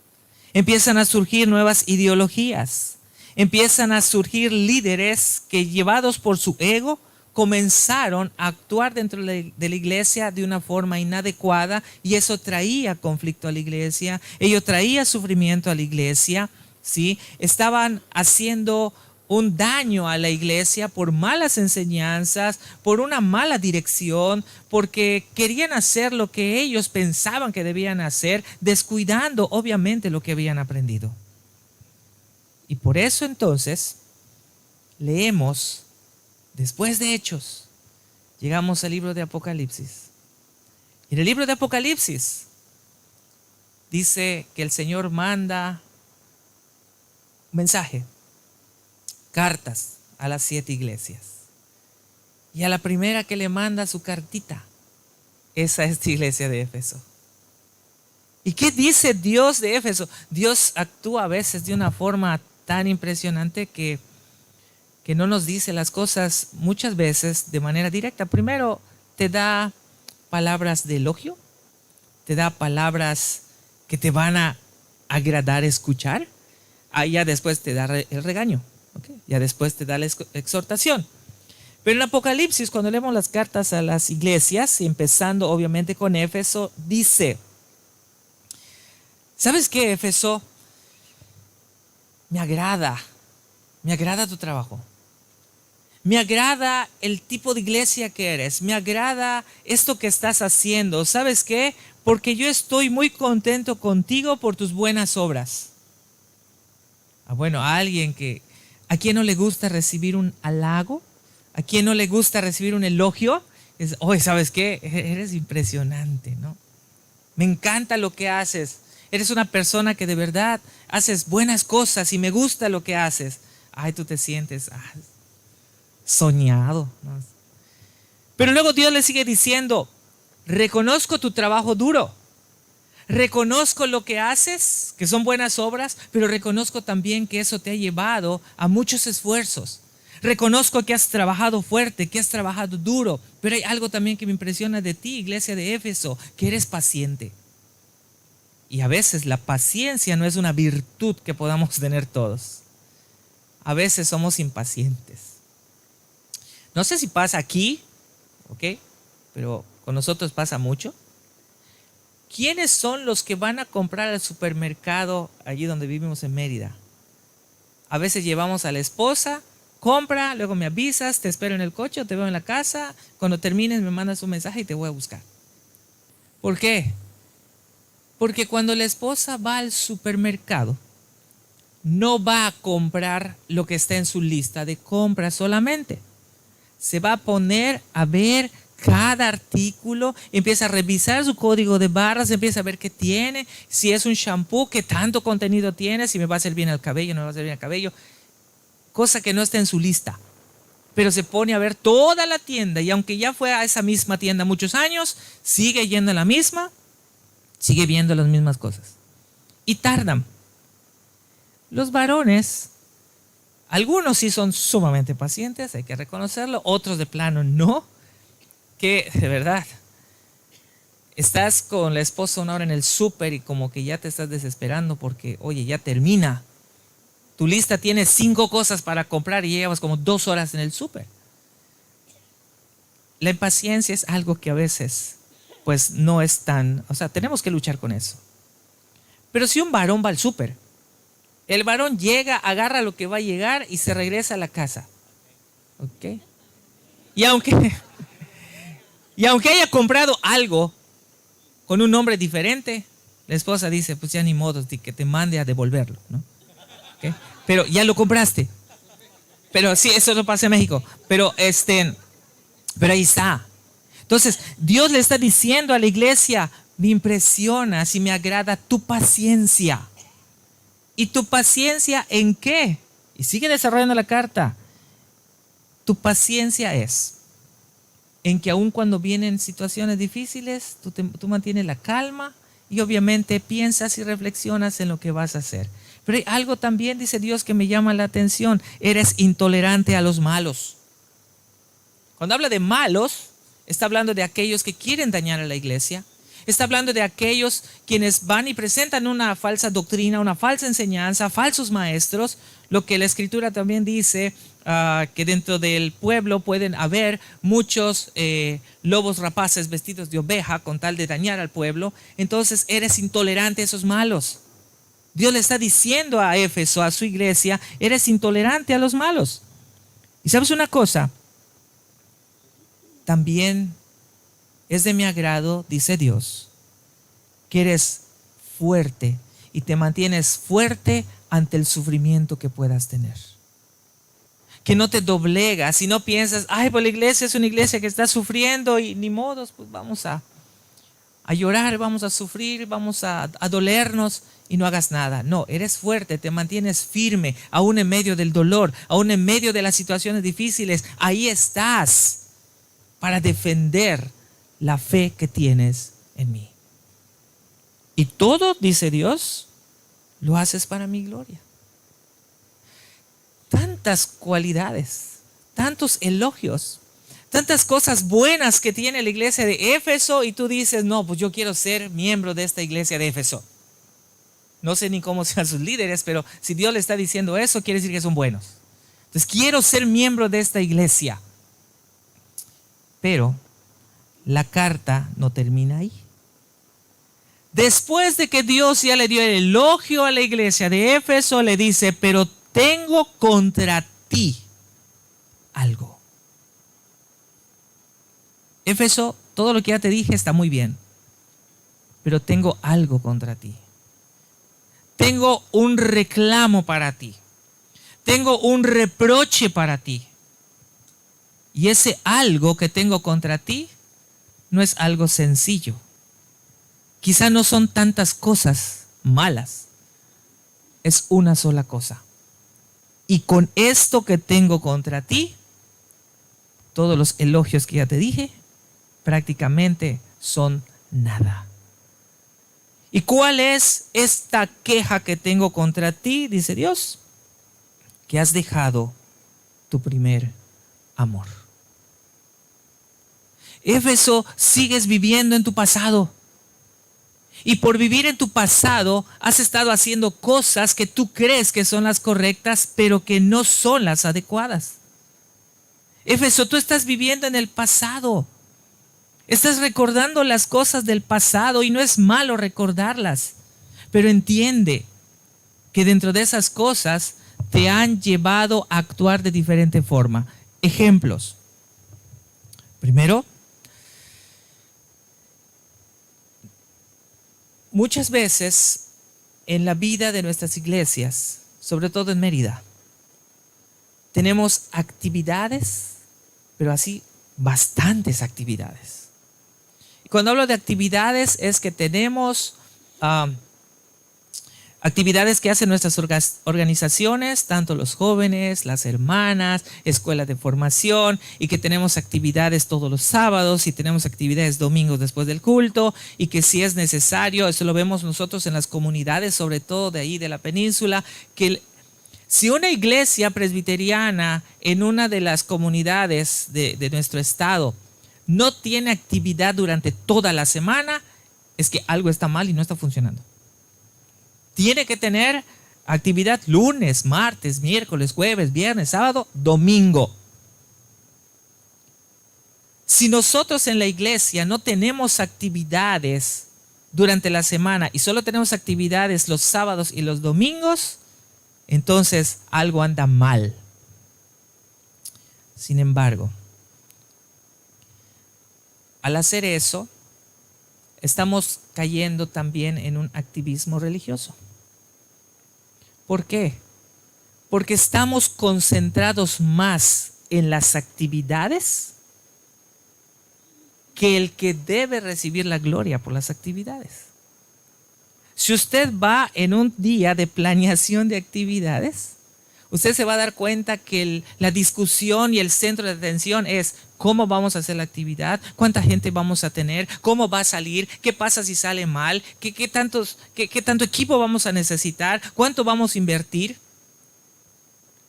Empiezan a surgir nuevas ideologías. Empiezan a surgir líderes que, llevados por su ego, comenzaron a actuar dentro de la iglesia de una forma inadecuada, y eso traía conflicto a la iglesia, ello traía sufrimiento a la iglesia, ¿sí? Estaban haciendo un daño a la iglesia por malas enseñanzas, por una mala dirección, porque querían hacer lo que ellos pensaban que debían hacer, descuidando obviamente lo que habían aprendido. Y por eso entonces leemos, después de Hechos, llegamos al libro de Apocalipsis. Y en el libro de Apocalipsis dice que el Señor manda un mensaje, cartas a las 7 iglesias. Y a la primera que le manda su cartita es a esta iglesia de Éfeso. ¿Y qué dice Dios de Éfeso? Dios actúa a veces de una forma tan impresionante que no nos dice las cosas muchas veces de manera directa. Primero te da palabras de elogio, te da palabras que te van a agradar escuchar, ya después te da el regaño. Okay. Ya después te da la exhortación. Pero en Apocalipsis, cuando leemos las cartas a las iglesias, empezando obviamente con Éfeso, dice: ¿sabes qué, Éfeso? Me agrada tu trabajo. Me agrada el tipo de iglesia que eres. Me agrada esto que estás haciendo. ¿Sabes qué? Porque yo estoy muy contento contigo por tus buenas obras. Bueno, ¿a quién no le gusta recibir un halago? ¿A quién no le gusta recibir un elogio? Oye, ¿sabes qué? Eres impresionante, ¿no? Me encanta lo que haces. Eres una persona que de verdad haces buenas cosas y me gusta lo que haces. Ay, tú te sientes soñado, ¿no? Pero luego Dios le sigue diciendo: reconozco tu trabajo duro. Reconozco lo que haces, que son buenas obras, pero reconozco también que eso te ha llevado a muchos esfuerzos. Reconozco que has trabajado fuerte, que has trabajado duro, pero hay algo también que me impresiona de ti, iglesia de Éfeso, que eres paciente. Y a veces la paciencia no es una virtud que podamos tener todos. A veces somos impacientes. No sé si pasa aquí, ¿ok? Pero con nosotros pasa mucho. ¿Quiénes son los que van a comprar al supermercado allí donde vivimos en Mérida? A veces llevamos a la esposa, compra, luego me avisas, te espero en el coche o te veo en la casa. Cuando termines me mandas un mensaje y te voy a buscar. ¿Por qué? Porque cuando la esposa va al supermercado, no va a comprar lo que está en su lista de compras solamente. Se va a poner a ver cada artículo, empieza a revisar su código de barras, empieza a ver qué tiene, si es un shampoo, qué tanto contenido tiene, si me va a hacer bien al cabello, no me va a hacer bien al cabello. cosa que no está en su lista. Pero se pone a ver toda la tienda y aunque ya fue a esa misma tienda muchos años, sigue yendo a la misma, sigue viendo las mismas cosas. Y tardan. Los varones, algunos sí son sumamente pacientes, hay que reconocerlo, otros de plano no, que de verdad, estás con la esposa una hora en el súper y como que ya te estás desesperando porque, oye, ya termina. Tu lista tiene 5 cosas para comprar y llevas como 2 horas en el súper. La impaciencia es algo que a veces, pues no es tan, o sea, tenemos que luchar con eso. Pero si un varón va al súper, el varón llega, agarra lo que va a llegar y se regresa a la casa. ¿Ok? Y aunque haya comprado algo con un nombre diferente, la esposa dice, pues ya ni modo, que te mande a devolverlo, ¿no? ¿Okay? Pero ya lo compraste. Pero sí, eso no pasa en México. Pero ahí está. Entonces, Dios le está diciendo a la iglesia, me impresiona, si me agrada tu paciencia. ¿Y tu paciencia en qué? Y sigue desarrollando la carta. Tu paciencia es en que aun cuando vienen situaciones difíciles, tú mantienes la calma y obviamente piensas y reflexionas en lo que vas a hacer. Pero hay algo también, dice Dios, que me llama la atención. Eres intolerante a los malos. Cuando habla de malos, está hablando de aquellos que quieren dañar a la iglesia. Está hablando de aquellos quienes van y presentan una falsa doctrina, una falsa enseñanza, falsos maestros. Lo que la Escritura también dice, que dentro del pueblo pueden haber muchos lobos rapaces vestidos de oveja con tal de dañar al pueblo. Entonces eres intolerante a esos malos. Dios le está diciendo a Éfeso, a su iglesia, eres intolerante a los malos. Y sabes una cosa, también es de mi agrado, dice Dios, que eres fuerte y te mantienes fuerte ante el sufrimiento que puedas tener. Que no te doblegas y no piensas, ay, pues la iglesia es una iglesia que está sufriendo y ni modos, pues vamos a llorar, vamos a sufrir, vamos a dolernos y no hagas nada. No, eres fuerte, te mantienes firme, aún en medio del dolor, aún en medio de las situaciones difíciles. Ahí estás para defender la fe que tienes en mí. Y todo, dice Dios, lo haces para mi gloria. Tantas cualidades, tantos elogios, tantas cosas buenas que tiene la iglesia de Éfeso y tú dices, no, pues yo quiero ser miembro de esta iglesia de Éfeso. No sé ni cómo sean sus líderes, pero si Dios le está diciendo eso, quiere decir que son buenos. Entonces quiero ser miembro de esta iglesia. Pero la carta no termina ahí. Después de que Dios ya le dio el elogio a la iglesia de Éfeso, le dice, pero tengo contra ti algo. Éfeso, todo lo que ya te dije está muy bien, pero tengo algo contra ti. Tengo un reclamo para ti. Tengo un reproche para ti. Y ese algo que tengo contra ti no es algo sencillo. Quizá no son tantas cosas malas. Es una sola cosa. Y con esto que tengo contra ti, todos los elogios que ya te dije, prácticamente son nada. ¿Y cuál es esta queja que tengo contra ti? Dice Dios, que has dejado tu primer amor. Éfeso, sigues viviendo en tu pasado. Y por vivir en tu pasado, has estado haciendo cosas que tú crees que son las correctas, pero que no son las adecuadas. Éfeso, tú estás viviendo en el pasado. Estás recordando las cosas del pasado y no es malo recordarlas. Pero entiende que dentro de esas cosas te han llevado a actuar de diferente forma. Ejemplos. Primero, muchas veces en la vida de nuestras iglesias, sobre todo en Mérida, tenemos actividades, pero así bastantes actividades. Y cuando hablo de actividades es que tenemos Actividades que hacen nuestras organizaciones, tanto los jóvenes, las hermanas, escuelas de formación, y que tenemos actividades todos los sábados y tenemos actividades domingos después del culto, y que si es necesario, eso lo vemos nosotros en las comunidades, sobre todo de ahí de la península, que si una iglesia presbiteriana en una de las comunidades de nuestro estado no tiene actividad durante toda la semana, es que algo está mal y no está funcionando. Tiene que tener actividad lunes, martes, miércoles, jueves, viernes, sábado, domingo. Si nosotros en la iglesia no tenemos actividades durante la semana y solo tenemos actividades los sábados y los domingos, entonces algo anda mal. Sin embargo, al hacer eso, estamos cayendo también en un activismo religioso. ¿Por qué? Porque estamos concentrados más en las actividades que el que debe recibir la gloria por las actividades. Si usted va en un día de planeación de actividades, usted se va a dar cuenta que la discusión y el centro de atención es cómo vamos a hacer la actividad, cuánta gente vamos a tener, cómo va a salir, qué pasa si sale mal, qué tanto equipo vamos a necesitar, cuánto vamos a invertir.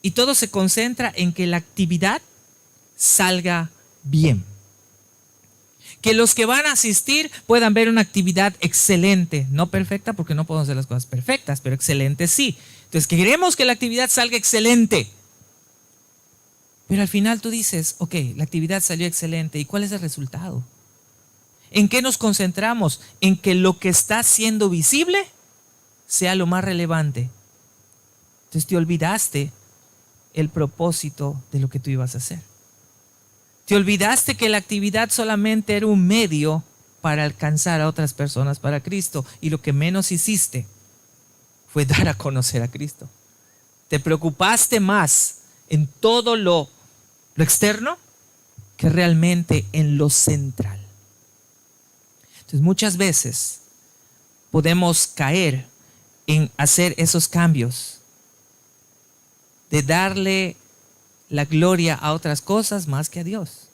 Y todo se concentra en que la actividad salga bien. Que los que van a asistir puedan ver una actividad excelente, no perfecta porque no podemos hacer las cosas perfectas, pero excelente sí. Entonces queremos que la actividad salga excelente. Pero al final tú dices, ok, la actividad salió excelente. ¿Y cuál es el resultado? ¿En qué nos concentramos? En que lo que está siendo visible sea lo más relevante. Entonces te olvidaste el propósito de lo que tú ibas a hacer. Te olvidaste que la actividad solamente era un medio para alcanzar a otras personas para Cristo. Y lo que menos hiciste fue dar a conocer a Cristo. Te preocupaste más en todo lo externo que realmente en lo central. Entonces muchas veces podemos caer en hacer esos cambios de darle la gloria a otras cosas más que a Dios,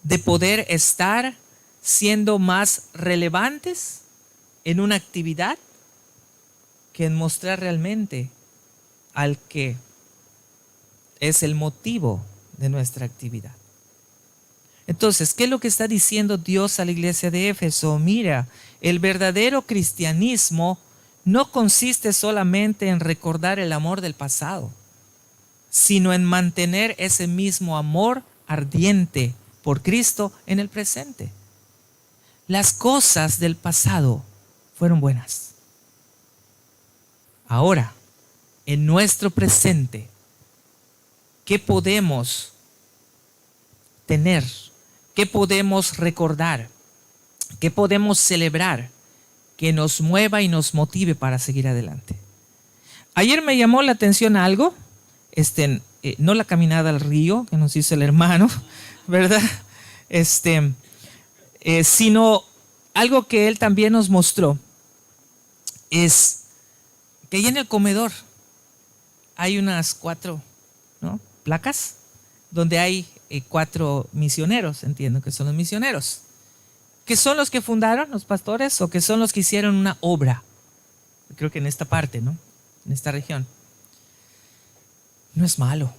de poder estar siendo más relevantes en una actividad que en mostrar realmente al que es el motivo de nuestra actividad. Entonces, ¿qué es lo que está diciendo Dios a la iglesia de Éfeso? Mira, el verdadero cristianismo no consiste solamente en recordar el amor del pasado, sino en mantener ese mismo amor ardiente por Cristo en el presente. Las cosas del pasado fueron buenas. Ahora, en nuestro presente, ¿qué podemos tener? ¿Qué podemos recordar? ¿Qué podemos celebrar que nos mueva y nos motive para seguir adelante? Ayer me llamó la atención algo, no la caminada al río que nos hizo el hermano, ¿verdad? Sino algo que él también nos mostró, es que ahí en el comedor hay unas 4, ¿no?, placas donde hay 4 misioneros, entiendo que son los misioneros, que son los que fundaron los pastores o que son los que hicieron una obra, creo que en esta parte, ¿no?, en esta región. No es malo.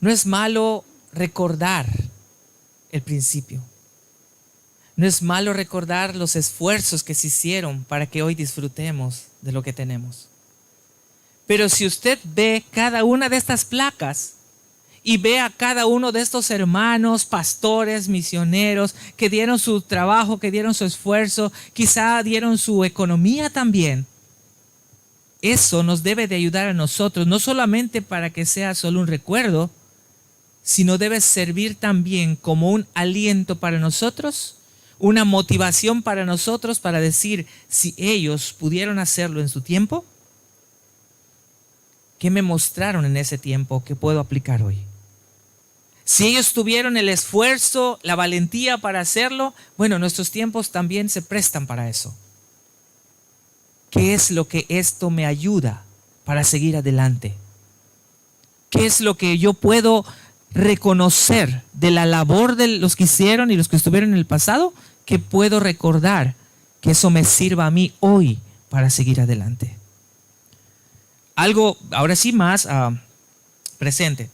No es malo recordar el principio. No es malo recordar los esfuerzos que se hicieron para que hoy disfrutemos de lo que tenemos. Pero si usted ve cada una de estas placas y ve a cada uno de estos hermanos, pastores, misioneros, que dieron su trabajo, que dieron su esfuerzo, quizá dieron su economía también, eso nos debe de ayudar a nosotros, no solamente para que sea solo un recuerdo, sino debe servir también como un aliento para nosotros, una motivación para nosotros para decir, si ellos pudieron hacerlo en su tiempo, ¿qué me mostraron en ese tiempo que puedo aplicar hoy? Si ellos tuvieron el esfuerzo, la valentía para hacerlo, bueno, nuestros tiempos también se prestan para eso. ¿qué es lo que esto me ayuda para seguir adelante? ¿Qué es lo que yo puedo reconocer de la labor de los que hicieron y los que estuvieron en el pasado, que puedo recordar que eso me sirva a mí hoy para seguir adelante? Algo, ahora sí, más presente.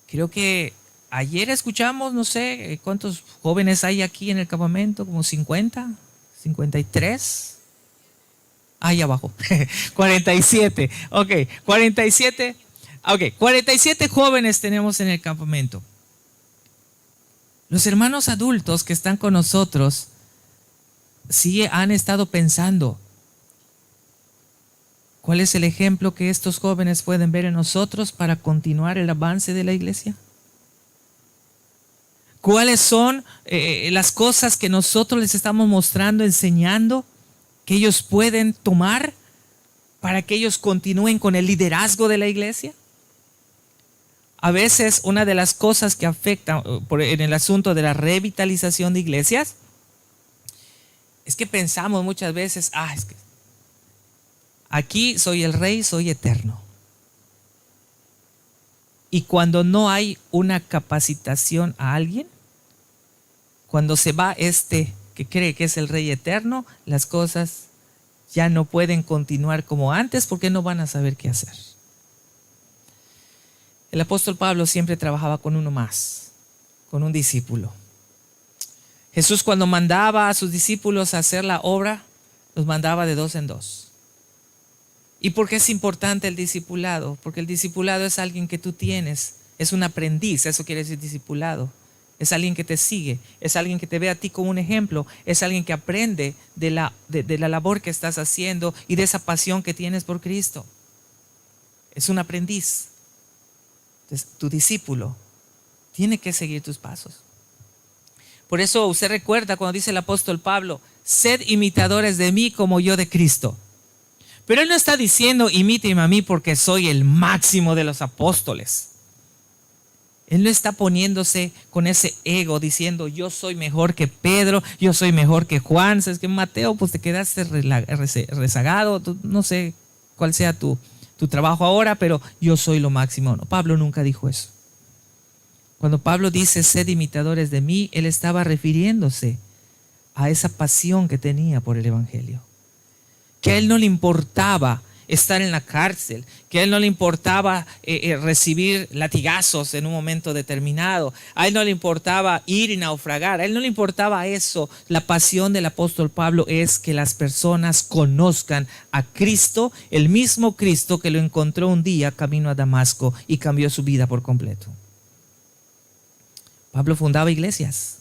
Creo que ayer escuchamos, no sé cuántos jóvenes hay aquí en el campamento, como 50, 53. Ahí abajo, 47. Ok, 47. Ok, 47 jóvenes tenemos en el campamento. Los hermanos adultos que están con nosotros sí han estado pensando, ¿cuál es el ejemplo que estos jóvenes pueden ver en nosotros para continuar el avance de la iglesia? ¿Cuáles son las cosas que nosotros les estamos mostrando, enseñando, que ellos pueden tomar para que ellos continúen con el liderazgo de la iglesia? A veces una de las cosas que afecta en el asunto de la revitalización de iglesias es que pensamos muchas veces, es que aquí soy el rey, soy eterno. Y cuando no hay una capacitación a alguien, cuando se va este que cree que es el rey eterno, las cosas ya no pueden continuar como antes porque no van a saber qué hacer. El apóstol Pablo siempre trabajaba con uno más, con un discípulo. Jesús, cuando mandaba a sus discípulos a hacer la obra, los mandaba de 2 en 2. ¿Y por qué es importante el discipulado? Porque el discipulado es alguien que tú tienes, es un aprendiz, eso quiere decir discipulado. Es alguien que te sigue, es alguien que te ve a ti como un ejemplo, es alguien que aprende de la labor que estás haciendo y de esa pasión que tienes por Cristo. Es un aprendiz. Entonces, tu discípulo tiene que seguir tus pasos. Por eso usted recuerda cuando dice el apóstol Pablo, sed imitadores de mí como yo de Cristo. Pero él no está diciendo imíteme a mí porque soy el máximo de los apóstoles. Él no está poniéndose con ese ego diciendo yo soy mejor que Pedro, yo soy mejor que Juan. Sabes que Mateo, pues te quedaste rezagado, no sé cuál sea tu trabajo ahora, pero yo soy lo máximo. No, Pablo nunca dijo eso. Cuando Pablo dice sed imitadores de mí, él estaba refiriéndose a esa pasión que tenía por el evangelio. Que a él no le importaba estar en la cárcel, que a él no le importaba recibir latigazos en un momento determinado, a él no le importaba ir y naufragar, a él no le importaba eso. La pasión del apóstol Pablo es que las personas conozcan a Cristo, el mismo Cristo que lo encontró un día camino a Damasco y cambió su vida por completo. Pablo fundaba iglesias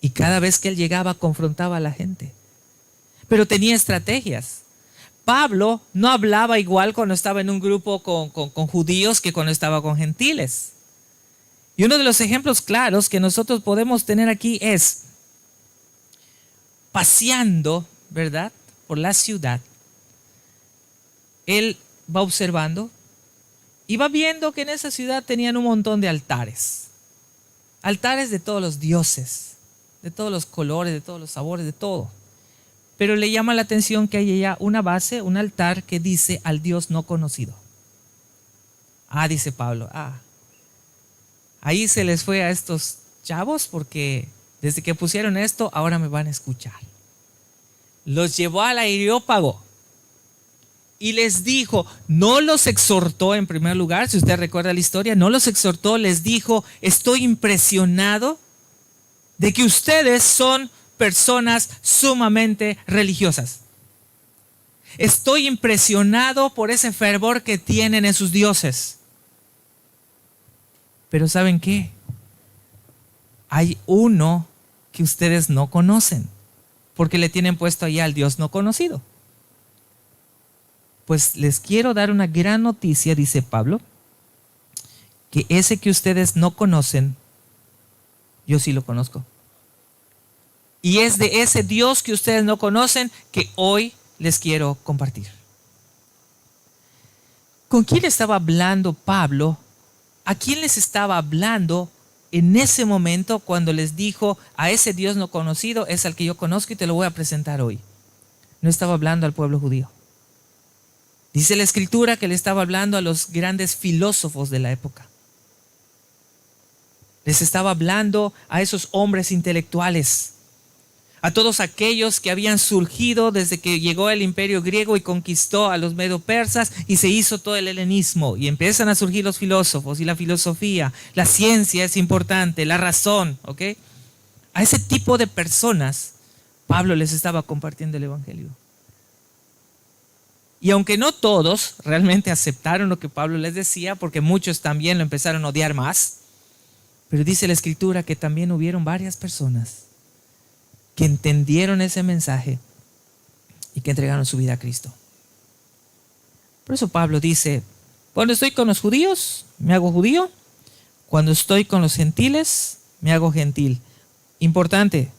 y cada vez que él llegaba confrontaba a la gente, pero tenía estrategias. Pablo no hablaba igual cuando estaba en un grupo con judíos que cuando estaba con gentiles. Y uno de los ejemplos claros que nosotros podemos tener aquí es paseando, ¿verdad?, por la ciudad. Él va observando y va viendo que en esa ciudad tenían un montón de altares. Altares de todos los dioses, de todos los colores, de todos los sabores, de todo. Pero le llama la atención que hay allá una base, un altar que dice al Dios no conocido. Dice Pablo, ahí se les fue a estos chavos porque desde que pusieron esto, ahora me van a escuchar. Los llevó al Areópago y les dijo, no los exhortó en primer lugar, si usted recuerda la historia, no los exhortó, les dijo, estoy impresionado de que ustedes son personas sumamente religiosas. Estoy impresionado por ese fervor que tienen en sus dioses. Pero ¿saben qué? Hay uno que ustedes no conocen, porque le tienen puesto ahí al Dios no conocido. Pues les quiero dar una gran noticia, dice Pablo, que ese que ustedes no conocen, yo sí lo conozco. Y es de ese Dios que ustedes no conocen que hoy les quiero compartir. ¿Con quién estaba hablando Pablo? ¿A quién les estaba hablando en ese momento cuando les dijo a ese Dios no conocido es al que yo conozco y te lo voy a presentar hoy? no estaba hablando al pueblo judío. Dice la Escritura que le estaba hablando a los grandes filósofos de la época. Les estaba hablando a esos hombres intelectuales, a todos aquellos que habían surgido desde que llegó el imperio griego y conquistó a los medo-persas y se hizo todo el helenismo. Y empiezan a surgir los filósofos y la filosofía, la ciencia es importante, la razón, ¿ok? A ese tipo de personas Pablo les estaba compartiendo el evangelio. Y aunque no todos realmente aceptaron lo que Pablo les decía, porque muchos también lo empezaron a odiar más, pero dice la Escritura que también hubieron varias personas que entendieron ese mensaje y que entregaron su vida a Cristo. Por eso Pablo dice, cuando estoy con los judíos, me hago judío. Cuando estoy con los gentiles, me hago gentil. Importante,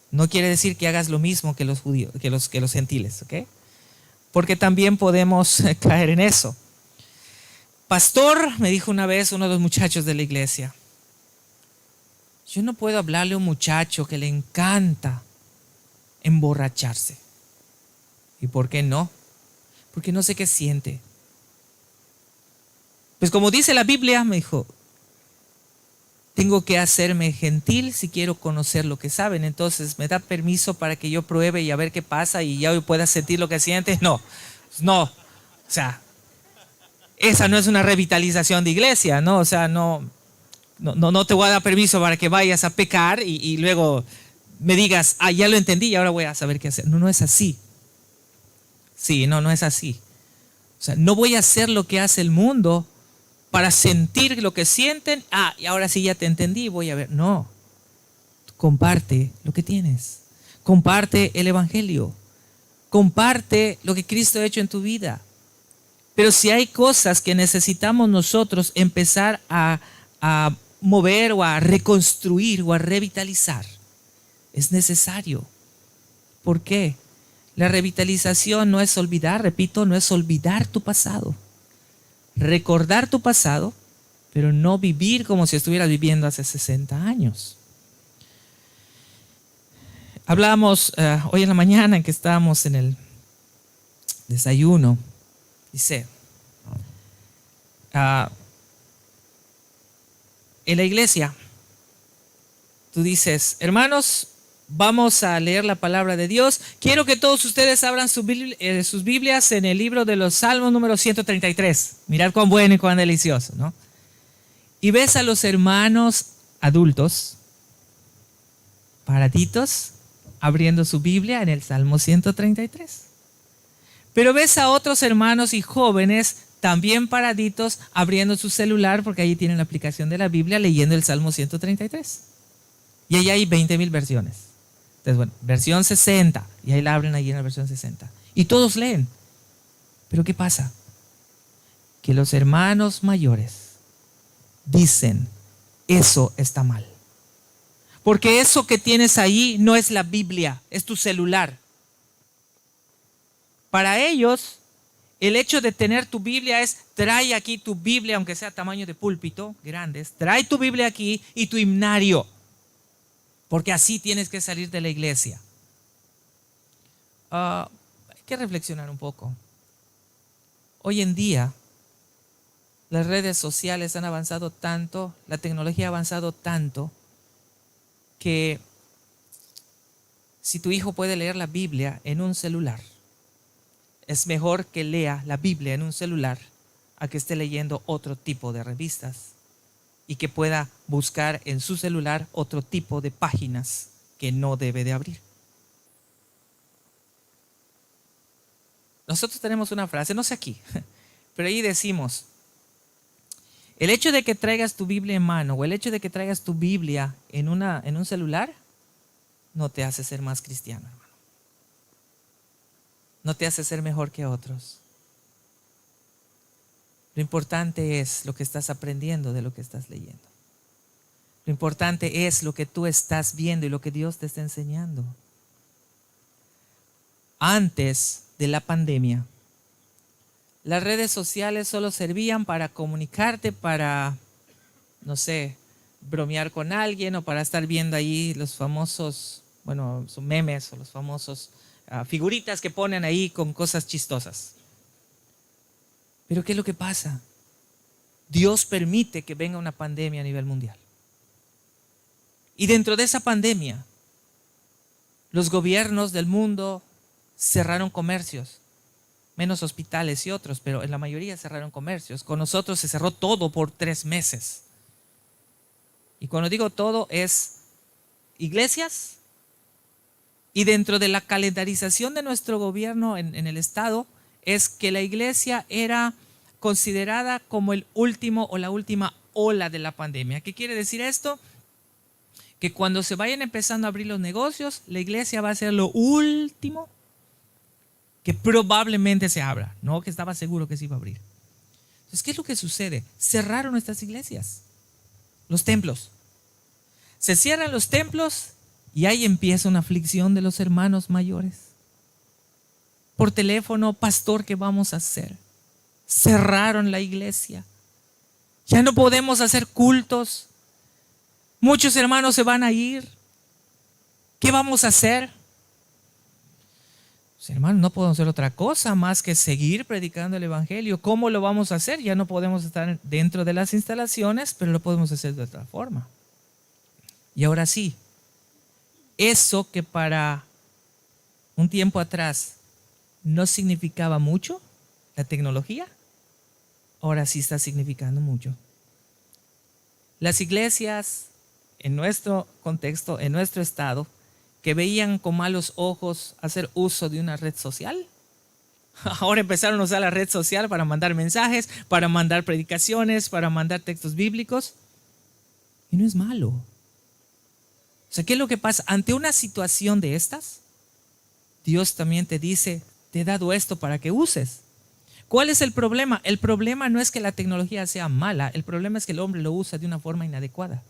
no quiere decir que hagas lo mismo que los judíos, que los gentiles, ¿ok? Porque también podemos caer en eso. Pastor, me dijo una vez uno de los muchachos de la iglesia, yo no puedo hablarle a un muchacho que le encanta emborracharse. ¿Y por qué no? Porque no sé qué siente. Pues como dice la Biblia, me dijo, tengo que hacerme gentil si quiero conocer lo que saben. Entonces, ¿me da permiso para que yo pruebe y a ver qué pasa y ya pueda sentir lo que siente? No, no. O sea, esa no es una revitalización de iglesia, ¿no? O sea, no te voy a dar permiso para que vayas a pecar y luego me digas, ya lo entendí y ahora voy a saber qué hacer. No, no es así. Sí, no es así. O sea, no voy a hacer lo que hace el mundo para sentir lo que sienten. Y ahora sí ya te entendí, voy a ver. No, comparte lo que tienes. Comparte el evangelio. Comparte lo que Cristo ha hecho en tu vida. Pero si hay cosas que necesitamos nosotros empezar a mover o a reconstruir o a revitalizar, es necesario. ¿Por qué? La revitalización no es olvidar, repito, no es olvidar tu pasado. Recordar tu pasado, pero no vivir como si estuvieras viviendo hace 60 años. Hablábamos hoy en la mañana en que estábamos en el desayuno. Dice, en la iglesia, tú dices, hermanos, vamos a leer la palabra de Dios. Quiero que todos ustedes abran sus Biblias en el libro de los Salmos número 133. Mirad cuán bueno y cuán delicioso, ¿no? Y ves a los hermanos adultos, paraditos, abriendo su Biblia en el Salmo 133. Pero ves a otros hermanos y jóvenes también paraditos abriendo su celular porque allí tienen la aplicación de la Biblia leyendo el Salmo 133. Y ahí hay 20,000 versiones. Entonces, bueno, versión 60. Y ahí la abren allí en la versión 60. Y todos leen. Pero ¿qué pasa? Que los hermanos mayores dicen, eso está mal. Porque eso que tienes ahí no es la Biblia, es tu celular. Para ellos, el hecho de tener tu Biblia es, trae aquí tu Biblia, aunque sea tamaño de púlpito, grandes, trae tu Biblia aquí y tu himnario, porque así tienes que salir de la iglesia. Hay que reflexionar un poco. Hoy en día, las redes sociales han avanzado tanto, la tecnología ha avanzado tanto, que si tu hijo puede leer la Biblia en un celular, es mejor que lea la Biblia en un celular a que esté leyendo otro tipo de revistas y que pueda buscar en su celular otro tipo de páginas que no debe de abrir. Nosotros tenemos una frase, no sé aquí, pero ahí decimos, el hecho de que traigas tu Biblia en mano o el hecho de que traigas tu Biblia en un celular no te hace ser más cristiano, hermano. No te hace ser mejor que otros. Lo importante es lo que estás aprendiendo de lo que estás leyendo. Lo importante es lo que tú estás viendo y lo que Dios te está enseñando. Antes de la pandemia, las redes sociales solo servían para comunicarte, para, no sé, bromear con alguien o para estar viendo ahí los famosos, bueno, son memes o los famosos figuritas que ponen ahí con cosas chistosas. Pero ¿qué es lo que pasa? Dios permite que venga una pandemia a nivel mundial. Y dentro de esa pandemia, los gobiernos del mundo cerraron comercios, menos hospitales y otros, pero en la mayoría cerraron comercios. Con nosotros se cerró todo por 3 meses. Y cuando digo todo es iglesias, y dentro de la calendarización de nuestro gobierno en el Estado es que la iglesia era considerada como el último o la última ola de la pandemia. ¿Qué quiere decir esto? Que cuando se vayan empezando a abrir los negocios, la iglesia va a ser lo último que probablemente se abra, no que estaba seguro que se iba a abrir. Entonces, ¿qué es lo que sucede? Cerraron nuestras iglesias, los templos. Se cierran los templos y ahí empieza una aflicción de los hermanos mayores. Por teléfono, pastor, ¿qué vamos a hacer? Cerraron la iglesia. Ya no podemos hacer cultos. Muchos hermanos se van a ir. ¿Qué vamos a hacer? Pues, hermanos, no podemos hacer otra cosa más que seguir predicando el evangelio. ¿Cómo lo vamos a hacer? Ya no podemos estar dentro de las instalaciones, pero lo podemos hacer de otra forma. Y ahora sí, eso que para un tiempo atrás no significaba mucho, la tecnología, ahora sí está significando mucho. Las iglesias, en nuestro contexto, en nuestro estado, que veían con malos ojos hacer uso de una red social, ahora empezaron a usar la red social para mandar mensajes, para mandar predicaciones, para mandar textos bíblicos. Y no es malo. O sea, ¿qué es lo que pasa? Ante una situación de estas, Dios también te dice, te he dado esto para que uses. ¿Cuál es el problema? El problema no es que la tecnología sea mala, el problema es que el hombre lo usa de una forma inadecuada.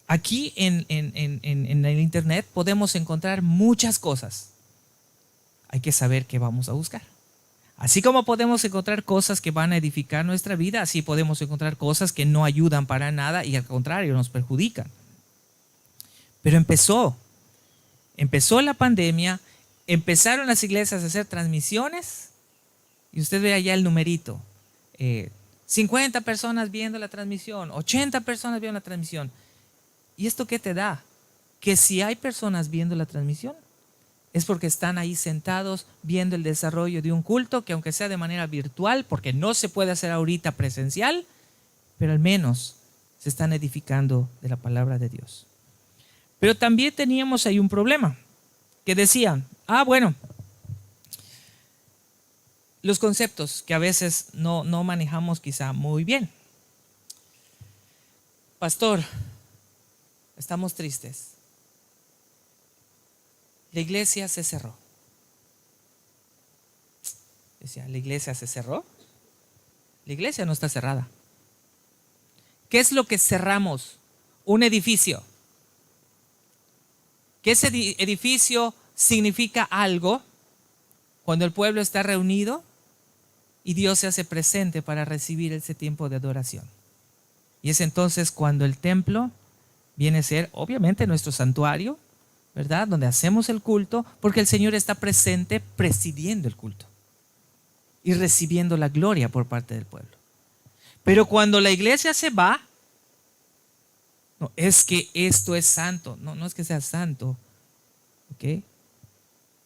Aquí en el internet podemos encontrar muchas cosas. Hay que saber qué vamos a buscar. Así como podemos encontrar cosas que van a edificar nuestra vida, así podemos encontrar cosas que no ayudan para nada y al contrario nos perjudican. Pero empezó la pandemia, empezaron las iglesias a hacer transmisiones y usted ve allá el numerito. 50 personas viendo la transmisión, 80 personas viendo la transmisión. ¿Y esto qué te da? Que si hay personas viendo la transmisión, es porque están ahí sentados viendo el desarrollo de un culto que aunque sea de manera virtual, porque no se puede hacer ahorita presencial, pero al menos se están edificando de la palabra de Dios. Pero también teníamos ahí un problema, que decían, bueno, los conceptos que a veces no manejamos quizá muy bien. Pastor, estamos tristes. La iglesia se cerró. Decía, ¿la iglesia se cerró? La iglesia no está cerrada. ¿Qué es lo que cerramos? Un edificio. Que ese edificio significa algo cuando el pueblo está reunido y Dios se hace presente para recibir ese tiempo de adoración. Y es entonces cuando el templo viene a ser obviamente nuestro santuario, ¿verdad? Donde hacemos el culto, porque el Señor está presente presidiendo el culto y recibiendo la gloria por parte del pueblo. Pero cuando la iglesia se va, no, es que esto es santo. No es que sea santo. ¿Okay?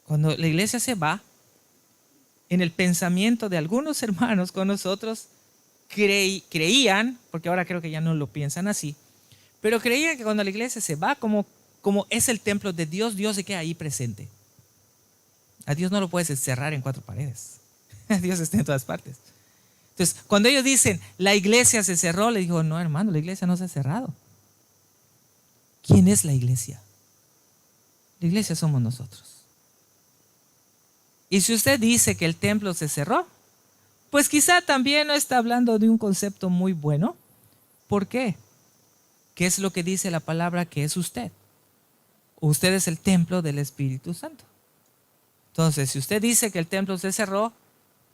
Cuando la iglesia se va, en el pensamiento de algunos hermanos con nosotros, creían, porque ahora creo que ya no lo piensan así, pero creían que cuando la iglesia se va, como es el templo de Dios, Dios se queda ahí presente. A Dios no lo puedes encerrar en 4 paredes. Dios está en todas partes. Entonces, cuando ellos dicen, la iglesia se cerró, le digo, no hermano, la iglesia no se ha cerrado. ¿Quién es la iglesia? La iglesia somos nosotros. Y si usted dice que el templo se cerró, pues quizá también no está hablando de un concepto muy bueno. ¿Por qué? ¿Qué es lo que dice la palabra que es usted? Usted es el templo del Espíritu Santo. Entonces, si usted dice que el templo se cerró,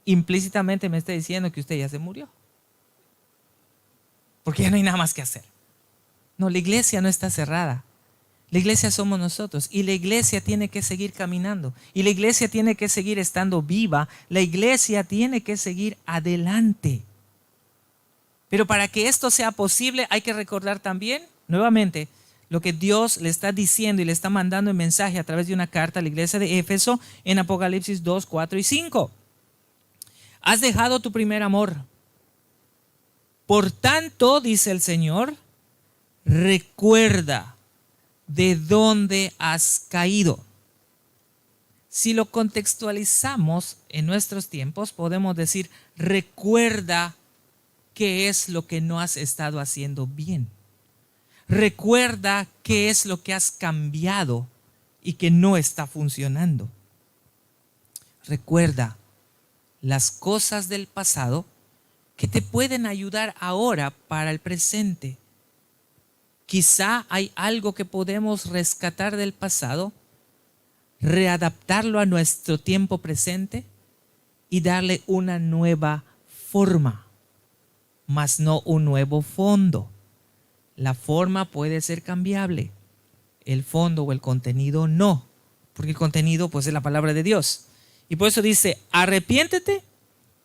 implícitamente me está diciendo que usted ya se murió. Porque ya no hay nada más que hacer. No, la iglesia no está cerrada. La iglesia somos nosotros y la iglesia tiene que seguir caminando y la iglesia tiene que seguir estando viva, la iglesia tiene que seguir adelante. Pero para que esto sea posible hay que recordar también, nuevamente, lo que Dios le está diciendo y le está mandando en mensaje a través de una carta a la iglesia de Éfeso en Apocalipsis 2, 4 y 5. Has dejado tu primer amor. Por tanto, dice el Señor, recuerda de dónde has caído. Si lo contextualizamos en nuestros tiempos, podemos decir, recuerda qué es lo que no has estado haciendo bien. Recuerda qué es lo que has cambiado y que no está funcionando. Recuerda las cosas del pasado que te pueden ayudar ahora para el presente. Quizá hay algo que podemos rescatar del pasado, readaptarlo a nuestro tiempo presente y darle una nueva forma, mas no un nuevo fondo. La forma puede ser cambiable, el fondo o el contenido no, porque el contenido pues es la palabra de Dios. Y por eso dice, arrepiéntete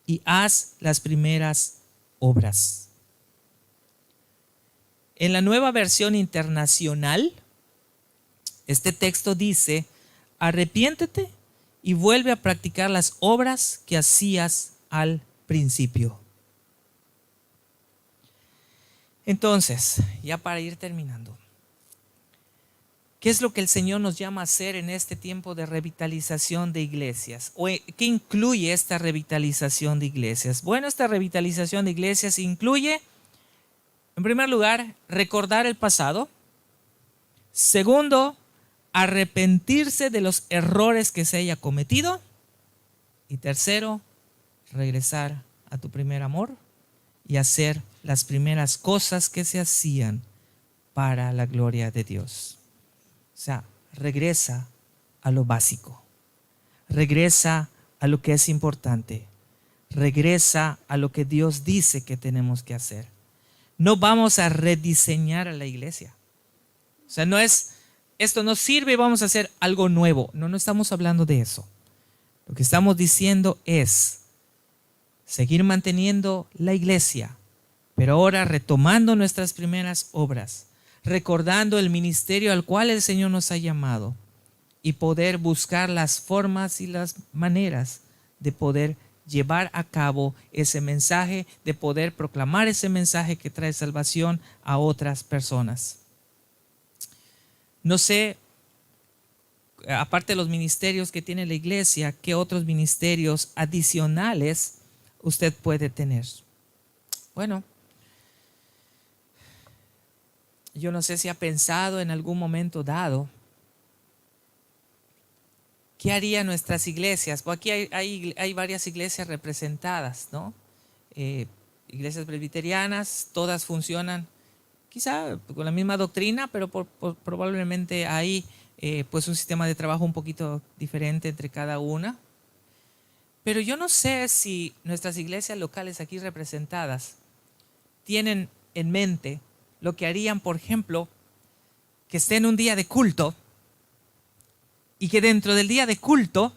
y haz las primeras obras. En la Nueva Versión Internacional, este texto dice, arrepiéntete y vuelve a practicar las obras que hacías al principio. Entonces, ya para ir terminando, ¿qué es lo que el Señor nos llama a hacer en este tiempo de revitalización de iglesias? ¿O qué incluye esta revitalización de iglesias? Bueno, esta revitalización de iglesias incluye, en primer lugar, recordar el pasado. Segundo, arrepentirse de los errores que se haya cometido. Y tercero, regresar a tu primer amor y hacer las primeras cosas que se hacían para la gloria de Dios. O sea, regresa a lo básico. Regresa a lo que es importante. Regresa a lo que Dios dice que tenemos que hacer. No vamos a rediseñar a la iglesia. O sea, no es, esto no sirve y vamos a hacer algo nuevo. No estamos hablando de eso. Lo que estamos diciendo es seguir manteniendo la iglesia, pero ahora retomando nuestras primeras obras, recordando el ministerio al cual el Señor nos ha llamado y poder buscar las formas y las maneras de poder llevar a cabo ese mensaje, de poder proclamar ese mensaje que trae salvación a otras personas. No sé, aparte de los ministerios que tiene la iglesia, ¿qué otros ministerios adicionales usted puede tener? Bueno, yo no sé si ha pensado en algún momento dado, ¿qué harían nuestras iglesias? Pues aquí hay varias iglesias representadas, ¿no? Iglesias presbiterianas, todas funcionan quizá con la misma doctrina, pero probablemente hay pues un sistema de trabajo un poquito diferente entre cada una. Pero yo no sé si nuestras iglesias locales aquí representadas tienen en mente lo que harían, por ejemplo, que esté en un día de culto y que dentro del día de culto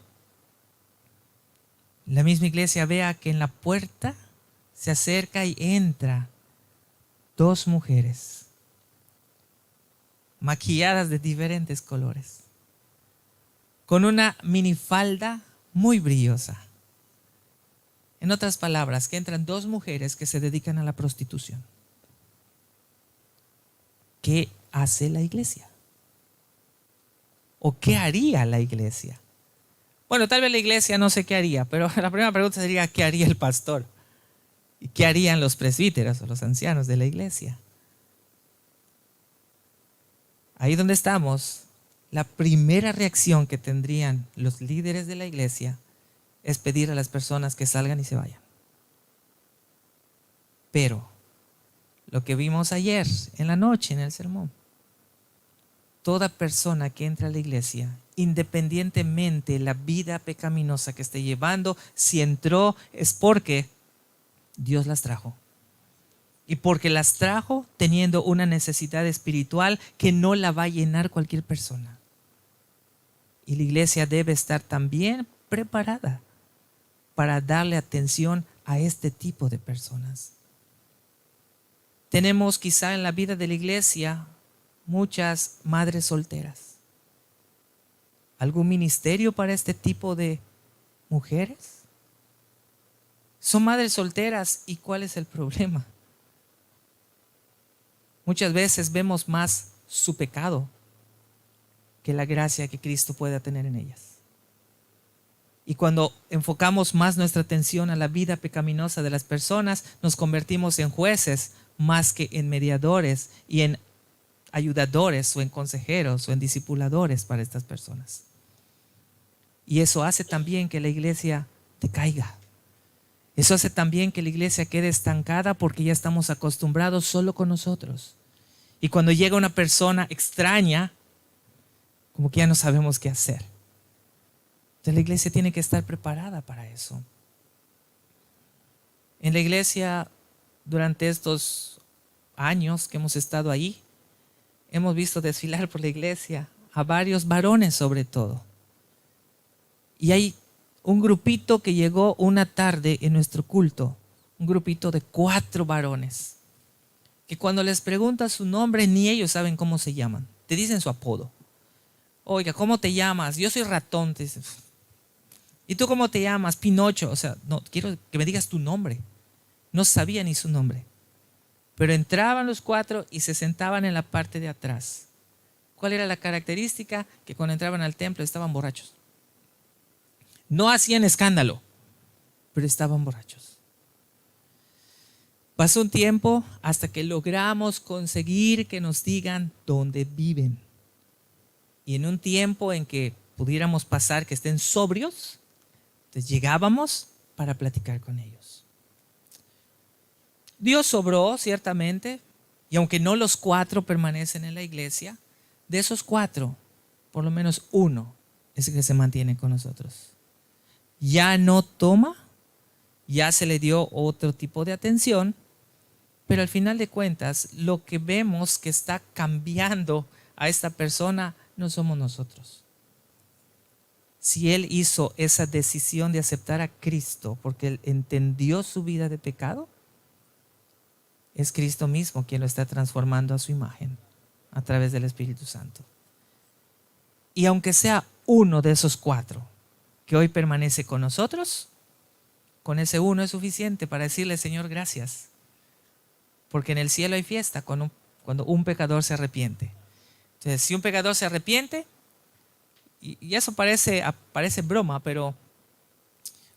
la misma iglesia vea que en la puerta se acerca y entra dos mujeres maquilladas de diferentes colores, con una minifalda muy brillosa. En otras palabras, que entran dos mujeres que se dedican a la prostitución. ¿Qué hace la iglesia? ¿O qué haría la iglesia? Bueno, tal vez la iglesia no sé qué haría, pero la primera pregunta sería, ¿qué haría el pastor? ¿Y qué harían los presbíteros o los ancianos de la iglesia? Ahí donde estamos, la primera reacción que tendrían los líderes de la iglesia es pedir a las personas que salgan y se vayan. Pero lo que vimos ayer en la noche en el sermón, toda persona que entra a la iglesia, independientemente de la vida pecaminosa que esté llevando, si entró es porque Dios las trajo. y porque las trajo teniendo una necesidad espiritual que no la va a llenar cualquier persona. Y la iglesia debe estar también preparada para darle atención a este tipo de personas. Tenemos quizá en la vida de la iglesia muchas madres solteras. ¿Algún ministerio para este tipo de mujeres? Son madres solteras, ¿y cuál es el problema? Muchas veces vemos más su pecado que la gracia que Cristo pueda tener en ellas. Y cuando enfocamos más nuestra atención a la vida pecaminosa de las personas, nos convertimos en jueces más que en mediadores y en ayudadores o en consejeros o en discipuladores para estas personas. Y eso hace también que la iglesia decaiga. Eso hace también que la iglesia quede estancada porque ya estamos acostumbrados solo con nosotros. Y cuando llega una persona extraña, como que ya no sabemos qué hacer. Entonces la iglesia tiene que estar preparada para eso. En la iglesia, durante estos años que hemos estado ahí, hemos visto desfilar por la iglesia a varios varones sobre todo. Y hay un grupito que llegó una tarde en nuestro culto, un grupito de 4 varones, que cuando les preguntas su nombre, ni ellos saben cómo se llaman. Te dicen su apodo. Oiga, ¿cómo te llamas? Yo soy Ratón, te dicen. ¿Y tú cómo te llamas? Pinocho. O sea, no, quiero que me digas tu nombre. No sabía ni su nombre. Pero entraban los 4 y se sentaban en la parte de atrás. ¿Cuál era la característica? Que cuando entraban al templo estaban borrachos. No hacían escándalo, pero estaban borrachos. Pasó un tiempo hasta que logramos conseguir que nos digan dónde viven. Y en un tiempo en que pudiéramos pasar que estén sobrios, entonces llegábamos para platicar con ellos. Dios obró ciertamente, y aunque no los 4 permanecen en la iglesia, de esos 4, por lo menos uno es el que se mantiene con nosotros. Ya no toma, ya se le dio otro tipo de atención, pero al final de cuentas, lo que vemos que está cambiando a esta persona no somos nosotros. Si él hizo esa decisión de aceptar a Cristo porque él entendió su vida de pecado, es Cristo mismo quien lo está transformando a su imagen a través del Espíritu Santo. Y aunque sea uno de esos 4 que hoy permanece con nosotros, con ese uno es suficiente para decirle: Señor, gracias, porque en el cielo hay fiesta cuando un pecador se arrepiente. Entonces, si un pecador se arrepiente, y eso parece broma, pero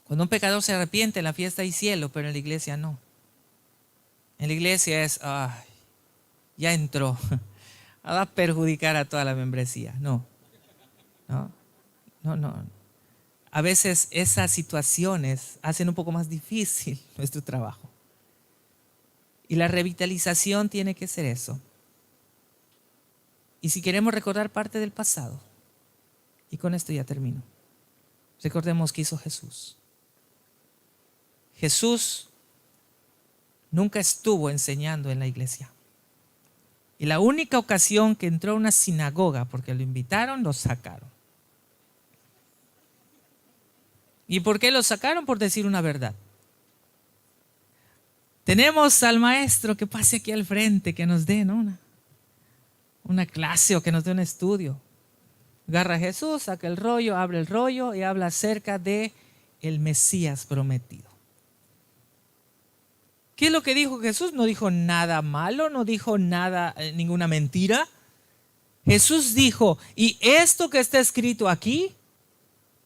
cuando un pecador se arrepiente, en la fiesta hay cielo, pero en la iglesia no. En la iglesia es, ya entró, va a perjudicar a toda la membresía. No. A veces esas situaciones hacen un poco más difícil nuestro trabajo. Y la revitalización tiene que ser eso. Y si queremos recordar parte del pasado, y con esto ya termino, recordemos qué hizo Jesús. Jesús nunca estuvo enseñando en la iglesia. Y la única ocasión que entró a una sinagoga, porque lo invitaron, lo sacaron. ¿Y por qué lo sacaron? Por decir una verdad. Tenemos al maestro que pase aquí al frente, que nos dé, ¿no?, una clase o que nos dé un estudio. Agarra a Jesús, saca el rollo, abre el rollo y habla acerca de el Mesías prometido. ¿Qué es lo que dijo Jesús? No dijo nada malo, no dijo nada, ninguna mentira. Jesús dijo: y esto que está escrito aquí,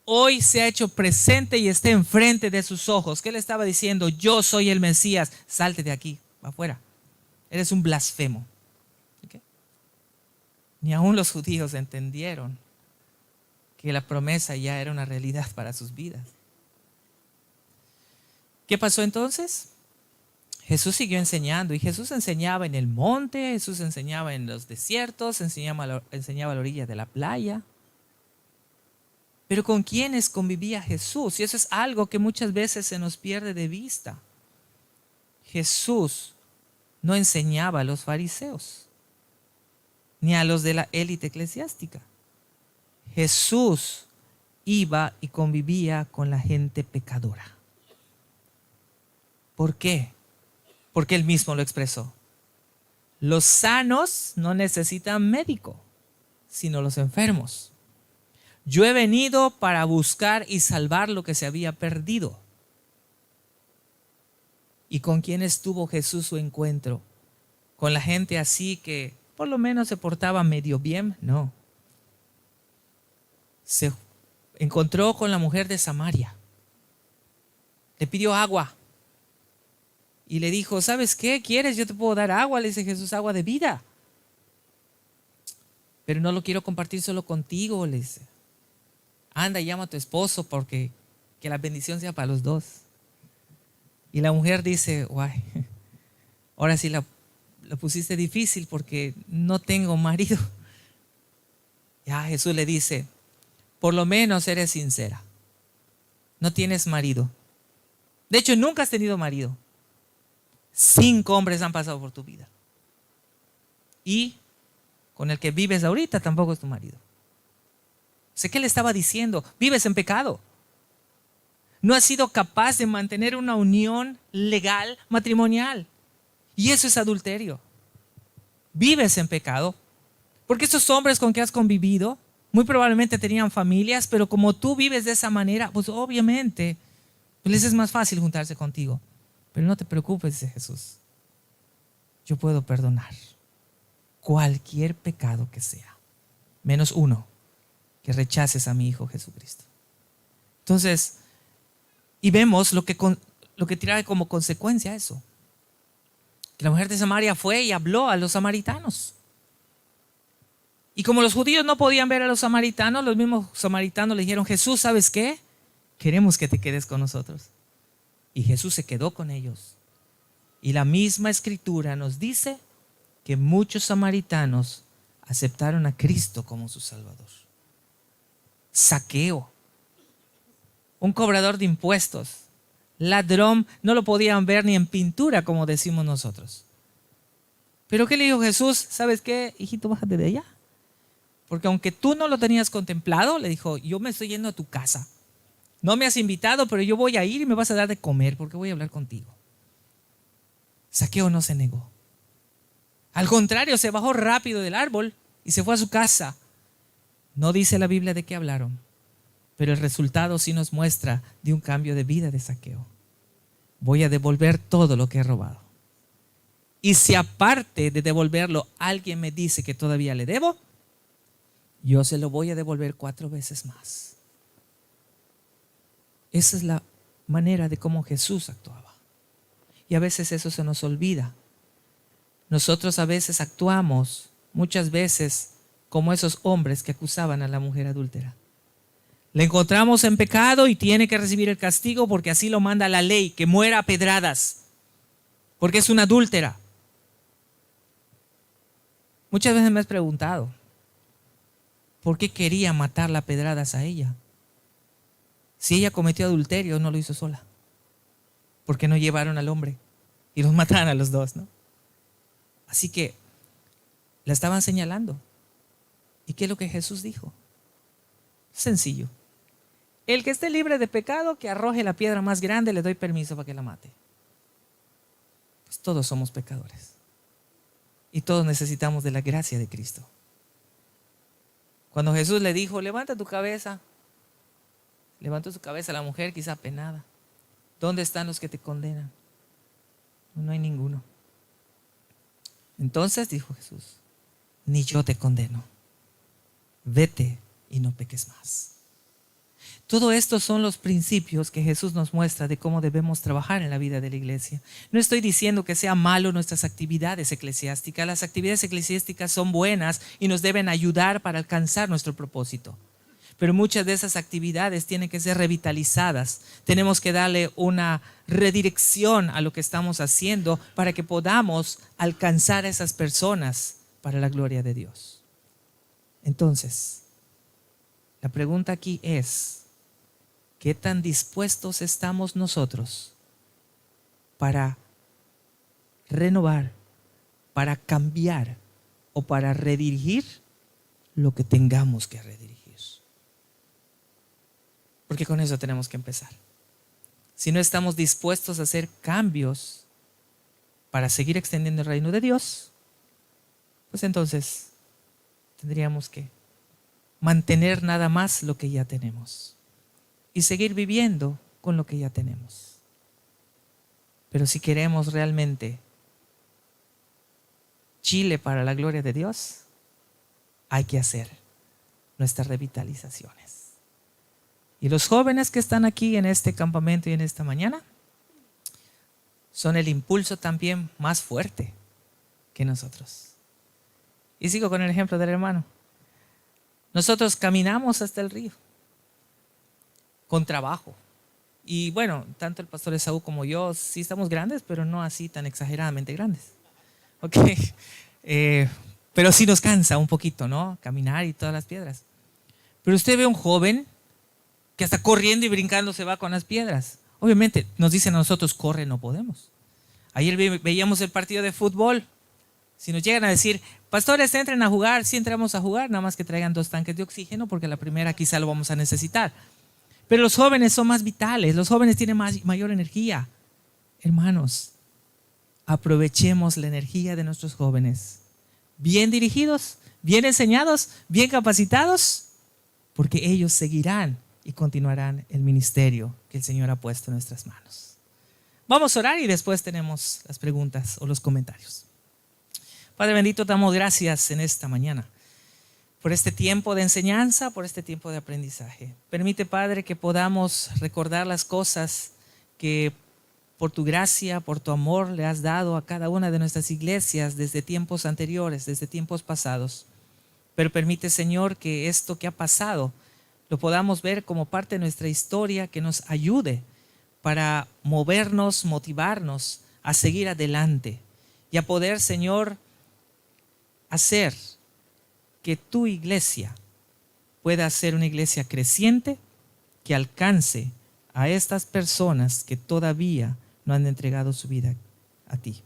hoy se ha hecho presente y está enfrente de sus ojos. ¿Qué le estaba diciendo? Yo soy el Mesías, salte de aquí, afuera. Eres un blasfemo. ¿Okay? Ni aún los judíos entendieron que la promesa ya era una realidad para sus vidas. ¿Qué pasó entonces? Jesús siguió enseñando, y Jesús enseñaba en el monte, Jesús enseñaba en los desiertos, enseñaba a la orilla de la playa. Pero ¿con quiénes convivía Jesús? Y eso es algo que muchas veces se nos pierde de vista. Jesús no enseñaba a los fariseos, ni a los de la élite eclesiástica. Jesús iba y convivía con la gente pecadora. ¿Por qué? Porque él mismo lo expresó. Los sanos no necesitan médico, sino los enfermos. Yo he venido para buscar y salvar lo que se había perdido. ¿Y con quién estuvo Jesús su encuentro? ¿Con la gente así que por lo menos se portaba medio bien? No. Se encontró con la mujer de Samaria. Le pidió agua. Y le dijo, ¿sabes qué? ¿Quieres? Yo te puedo dar agua. Le dice Jesús, agua de vida. Pero no lo quiero compartir solo contigo, le dice. Anda y llama a tu esposo porque que la bendición sea para los dos. Y la mujer dice, guay, ahora sí la pusiste difícil porque no tengo marido. Ya Jesús le dice, por lo menos eres sincera. No tienes marido. De hecho, nunca has tenido marido. 5 hombres han pasado por tu vida. Y con el que vives ahorita tampoco es tu marido. Sé que le estaba diciendo, vives en pecado. No has sido capaz de mantener una unión legal matrimonial. Y eso es adulterio. Vives en pecado. Porque esos hombres con que has convivido, muy probablemente tenían familias, pero como tú vives de esa manera, pues obviamente les es más fácil juntarse contigo. Pero no te preocupes, dice Jesús. Yo puedo perdonar cualquier pecado que sea, menos uno, que rechaces a mi Hijo Jesucristo. Entonces, y vemos lo que trae como consecuencia eso. Que la mujer de Samaria fue y habló a los samaritanos. Y como los judíos no podían ver a los samaritanos, los mismos samaritanos le dijeron, Jesús, ¿sabes qué? Queremos que te quedes con nosotros. Y Jesús se quedó con ellos. Y la misma escritura nos dice que muchos samaritanos aceptaron a Cristo como su Salvador. Zaqueo, un cobrador de impuestos, ladrón, no lo podían ver ni en pintura, como decimos nosotros. Pero ¿qué le dijo Jesús? ¿Sabes qué, hijito, bájate de allá? Porque aunque tú no lo tenías contemplado, le dijo, yo me estoy yendo a tu casa. No me has invitado, pero yo voy a ir y me vas a dar de comer porque voy a hablar contigo. Zaqueo no se negó. Al contrario, se bajó rápido del árbol y se fue a su casa. No dice la Biblia de qué hablaron, pero el resultado sí nos muestra de un cambio de vida de Zaqueo. Voy a devolver todo lo que he robado. Y si aparte de devolverlo alguien me dice que todavía le debo, yo se lo voy a devolver 4 veces más. Esa es la manera de cómo Jesús actuaba. Y a veces eso se nos olvida. Nosotros a veces actuamos, muchas veces, como esos hombres que acusaban a la mujer adúltera. Le encontramos en pecado y tiene que recibir el castigo porque así lo manda la ley, que muera a pedradas, porque es una adúltera. Muchas veces me has preguntado, ¿por qué quería matarla a pedradas a ella? Si ella cometió adulterio, no lo hizo sola. ¿Por qué no llevaron al hombre y los mataron a los dos, no? Así que la estaban señalando. ¿Y qué es lo que Jesús dijo? Sencillo. El que esté libre de pecado, que arroje la piedra más grande, le doy permiso para que la mate. Pues todos somos pecadores. Y todos necesitamos de la gracia de Cristo. Cuando Jesús le dijo, levanta tu cabeza, levantó su cabeza la mujer, quizá penada. ¿Dónde están los que te condenan? No hay ninguno. Entonces dijo Jesús, ni yo te condeno. Vete y no peques más. Todo esto son los principios que Jesús nos muestra de cómo debemos trabajar en la vida de la iglesia. No estoy diciendo que sea malo nuestras actividades eclesiásticas. Las actividades eclesiásticas son buenas y nos deben ayudar para alcanzar nuestro propósito. Pero muchas de esas actividades tienen que ser revitalizadas. Tenemos que darle una redirección a lo que estamos haciendo para que podamos alcanzar a esas personas para la gloria de Dios. Entonces, la pregunta aquí es, ¿qué tan dispuestos estamos nosotros para renovar para cambiar o para redirigir lo que tengamos que redirigir. Porque con eso tenemos que empezar. Si no estamos dispuestos a hacer cambios para seguir extendiendo el reino de Dios, pues entonces tendríamos que mantener nada más lo que ya tenemos y seguir viviendo con lo que ya tenemos. Pero si queremos realmente Chile para la gloria de Dios, hay que hacer nuestras revitalizaciones. Y los jóvenes que están aquí en este campamento y en esta mañana son el impulso también más fuerte que nosotros. Y sigo con el ejemplo del hermano. Nosotros caminamos hasta el río con trabajo. Y bueno, tanto el pastor Esaú como yo sí estamos grandes, pero no así tan exageradamente grandes. Ok. Pero sí nos cansa un poquito, ¿no? Caminar y todas las piedras. Pero usted ve a un joven que hasta corriendo y brincando se va con las piedras. Obviamente nos dicen a nosotros, corre, no podemos. Ayer veíamos el partido de fútbol. Si nos llegan a decir, pastores, entren a jugar, sí entramos a jugar, nada más que traigan 2 tanques de oxígeno porque la primera quizá lo vamos a necesitar. Pero los jóvenes son más vitales, los jóvenes tienen mayor energía. Hermanos, aprovechemos la energía de nuestros jóvenes. Bien dirigidos, bien enseñados, bien capacitados, porque ellos seguirán y continuarán el ministerio que el Señor ha puesto en nuestras manos. Vamos a orar y después tenemos las preguntas o los comentarios. Padre bendito, te damos gracias en esta mañana por este tiempo de enseñanza, por este tiempo de aprendizaje. Permite, Padre, que podamos recordar las cosas que por tu gracia, por tu amor le has dado a cada una de nuestras iglesias desde tiempos anteriores, desde tiempos pasados. Pero permite, Señor, que esto que ha pasado lo podamos ver como parte de nuestra historia, que nos ayude para movernos, motivarnos a seguir adelante y a poder, Señor, hacer que tu iglesia pueda ser una iglesia creciente que alcance a estas personas que todavía no han entregado su vida a ti.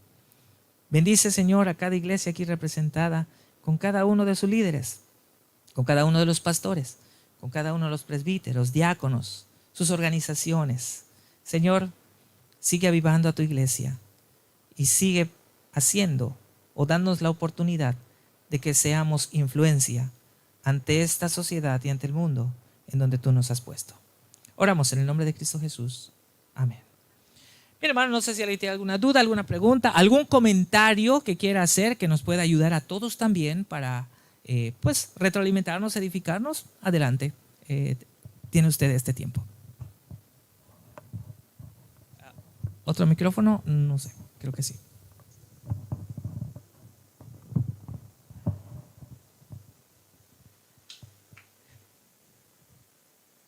Bendice, Señor, a cada iglesia aquí representada, con cada uno de sus líderes, con cada uno de los pastores, con cada uno de los presbíteros, diáconos, sus organizaciones. Señor, sigue avivando a tu iglesia y sigue haciendo o dándonos la oportunidad de que seamos influencia ante esta sociedad y ante el mundo en donde tú nos has puesto. Oramos en el nombre de Cristo Jesús. Amén. Bien, hermano, no sé si alguien tiene alguna duda, alguna pregunta, algún comentario que quiera hacer que nos pueda ayudar a todos también para pues retroalimentarnos, edificarnos. Adelante, tiene usted este tiempo. ¿Otro micrófono? No sé, creo que sí.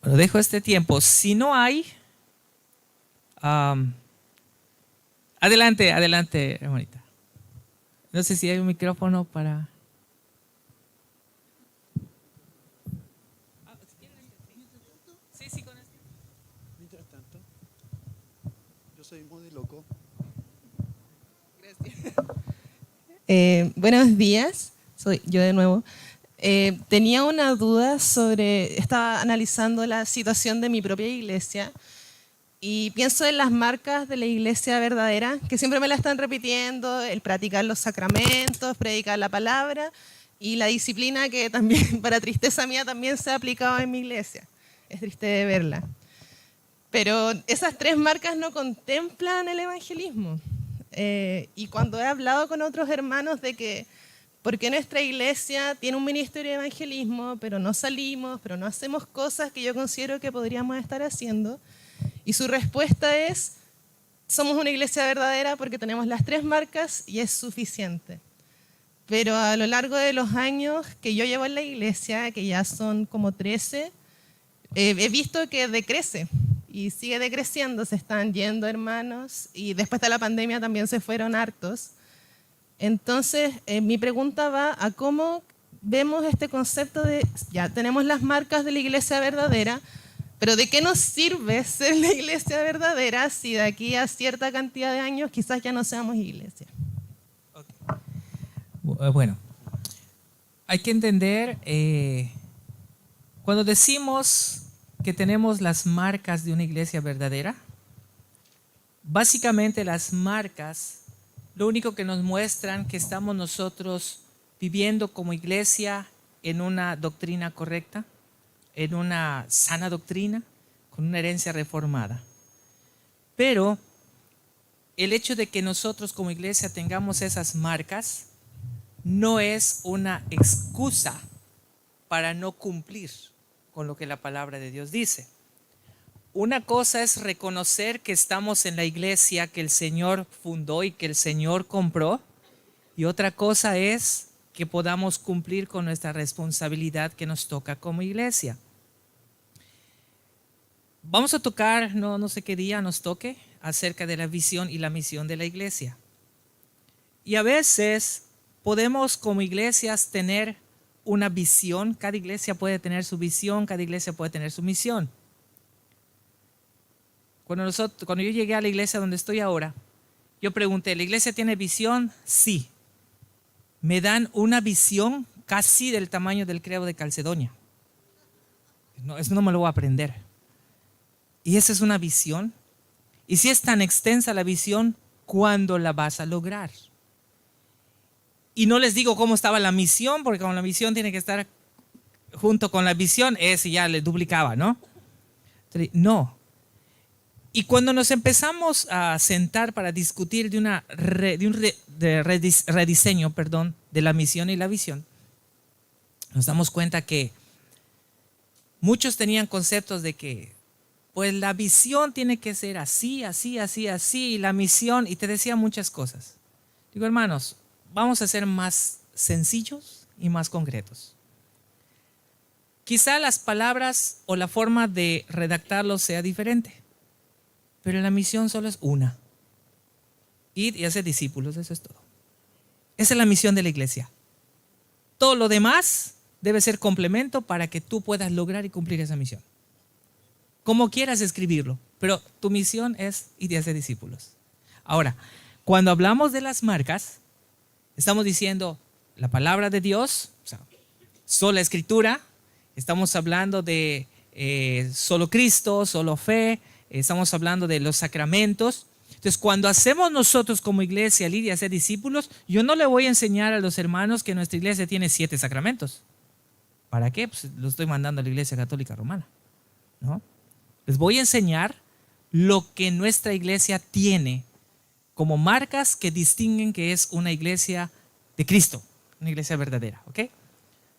Bueno, dejo este tiempo. Si no hay, adelante, hermanita. No sé si hay un micrófono para... Sí, con este. Mientras tanto, yo soy muy loco. Gracias. Buenos días, soy yo de nuevo. Tenía una duda estaba analizando la situación de mi propia iglesia y pienso en las marcas de la iglesia verdadera, que siempre me la están repitiendo, el practicar los sacramentos, predicar la palabra y la disciplina que también, para tristeza mía, también se ha aplicado en mi iglesia. Es triste de verla. Pero esas 3 marcas no contemplan el evangelismo. Y cuando he hablado con otros hermanos de que porque nuestra iglesia tiene un ministerio de evangelismo, pero no salimos, pero no hacemos cosas que yo considero que podríamos estar haciendo, y su respuesta es, somos una iglesia verdadera porque tenemos las 3 marcas y es suficiente. Pero a lo largo de los años que yo llevo en la iglesia, que ya son como 13, he visto que decrece y sigue decreciendo, se están yendo hermanos y después de la pandemia también se fueron hartos. Entonces, mi pregunta va a cómo vemos este concepto de, ya tenemos las marcas de la iglesia verdadera, pero ¿de qué nos sirve ser la iglesia verdadera si de aquí a cierta cantidad de años quizás ya no seamos iglesia? Okay. Bueno, hay que entender, cuando decimos que tenemos las marcas de una iglesia verdadera, básicamente las marcas lo único que nos muestran que estamos nosotros viviendo como iglesia en una doctrina correcta, en una sana doctrina, con una herencia reformada. Pero el hecho de que nosotros como iglesia tengamos esas marcas no es una excusa para no cumplir con lo que la palabra de Dios dice. Una cosa es reconocer que estamos en la iglesia que el Señor fundó y que el Señor compró, y otra cosa es que podamos cumplir con nuestra responsabilidad que nos toca como iglesia. Vamos a tocar, no sé qué día nos toque, acerca de la visión y la misión de la iglesia. Y a veces podemos como iglesias tener una visión, cada iglesia puede tener su visión, cada iglesia puede tener su misión. Cuando yo llegué a la iglesia donde estoy ahora, yo pregunté, ¿la iglesia tiene visión? Sí. Me dan una visión casi del tamaño del credo de Calcedonia. No, eso no me lo voy a aprender. Y esa es una visión. Y si es tan extensa la visión, ¿cuándo la vas a lograr? Y no les digo cómo estaba la misión, porque con la misión tiene que estar junto con la visión, ese ya le duplicaba, ¿no? No. Y cuando nos empezamos a sentar para discutir de un rediseño, de la misión y la visión, nos damos cuenta que muchos tenían conceptos de que pues la visión tiene que ser así, así, así, así, y la misión, y te decía muchas cosas. Digo, hermanos, vamos a ser más sencillos y más concretos. Quizá las palabras o la forma de redactarlo sea diferente, pero la misión solo es una. Ir y hacer discípulos, eso es todo. Esa es la misión de la iglesia. Todo lo demás debe ser complemento para que tú puedas lograr y cumplir esa misión. Como quieras escribirlo, pero tu misión es ir y hacer discípulos. Ahora, cuando hablamos de las marcas, estamos diciendo la palabra de Dios, o sea, sola escritura, estamos hablando de solo Cristo, solo fe, estamos hablando de los sacramentos. Entonces, cuando hacemos nosotros como iglesia ir y hacer discípulos, yo no le voy a enseñar a los hermanos que nuestra iglesia tiene 7 sacramentos. ¿Para qué? Pues lo estoy mandando a la Iglesia Católica Romana, ¿no? Les voy a enseñar lo que nuestra iglesia tiene como marcas que distinguen que es una iglesia de Cristo, una iglesia verdadera, ¿ok?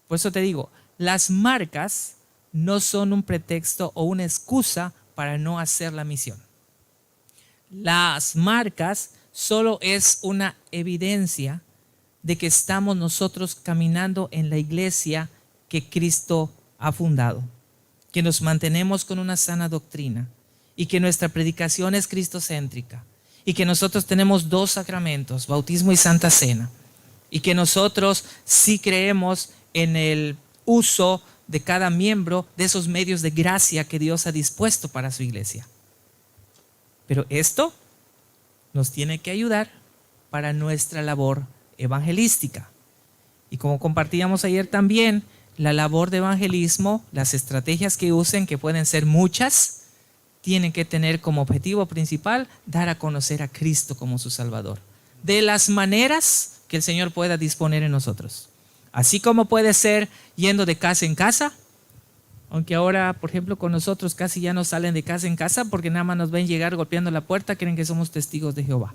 Por eso te digo, las marcas no son un pretexto o una excusa para no hacer la misión. Las marcas solo es una evidencia de que estamos nosotros caminando en la iglesia que Cristo ha fundado, que nos mantenemos con una sana doctrina y que nuestra predicación es cristocéntrica y que nosotros tenemos 2 sacramentos, bautismo y santa cena, y que nosotros sí creemos en el uso de cada miembro de esos medios de gracia que Dios ha dispuesto para su iglesia. Pero esto nos tiene que ayudar para nuestra labor evangelística. Y como compartíamos ayer también, la labor de evangelismo, las estrategias que usen, que pueden ser muchas, tienen que tener como objetivo principal dar a conocer a Cristo como su Salvador, de las maneras que el Señor pueda disponer en nosotros. Así como puede ser yendo de casa en casa, aunque ahora, por ejemplo, con nosotros casi ya no salen de casa en casa porque nada más nos ven llegar golpeando la puerta, creen que somos testigos de Jehová.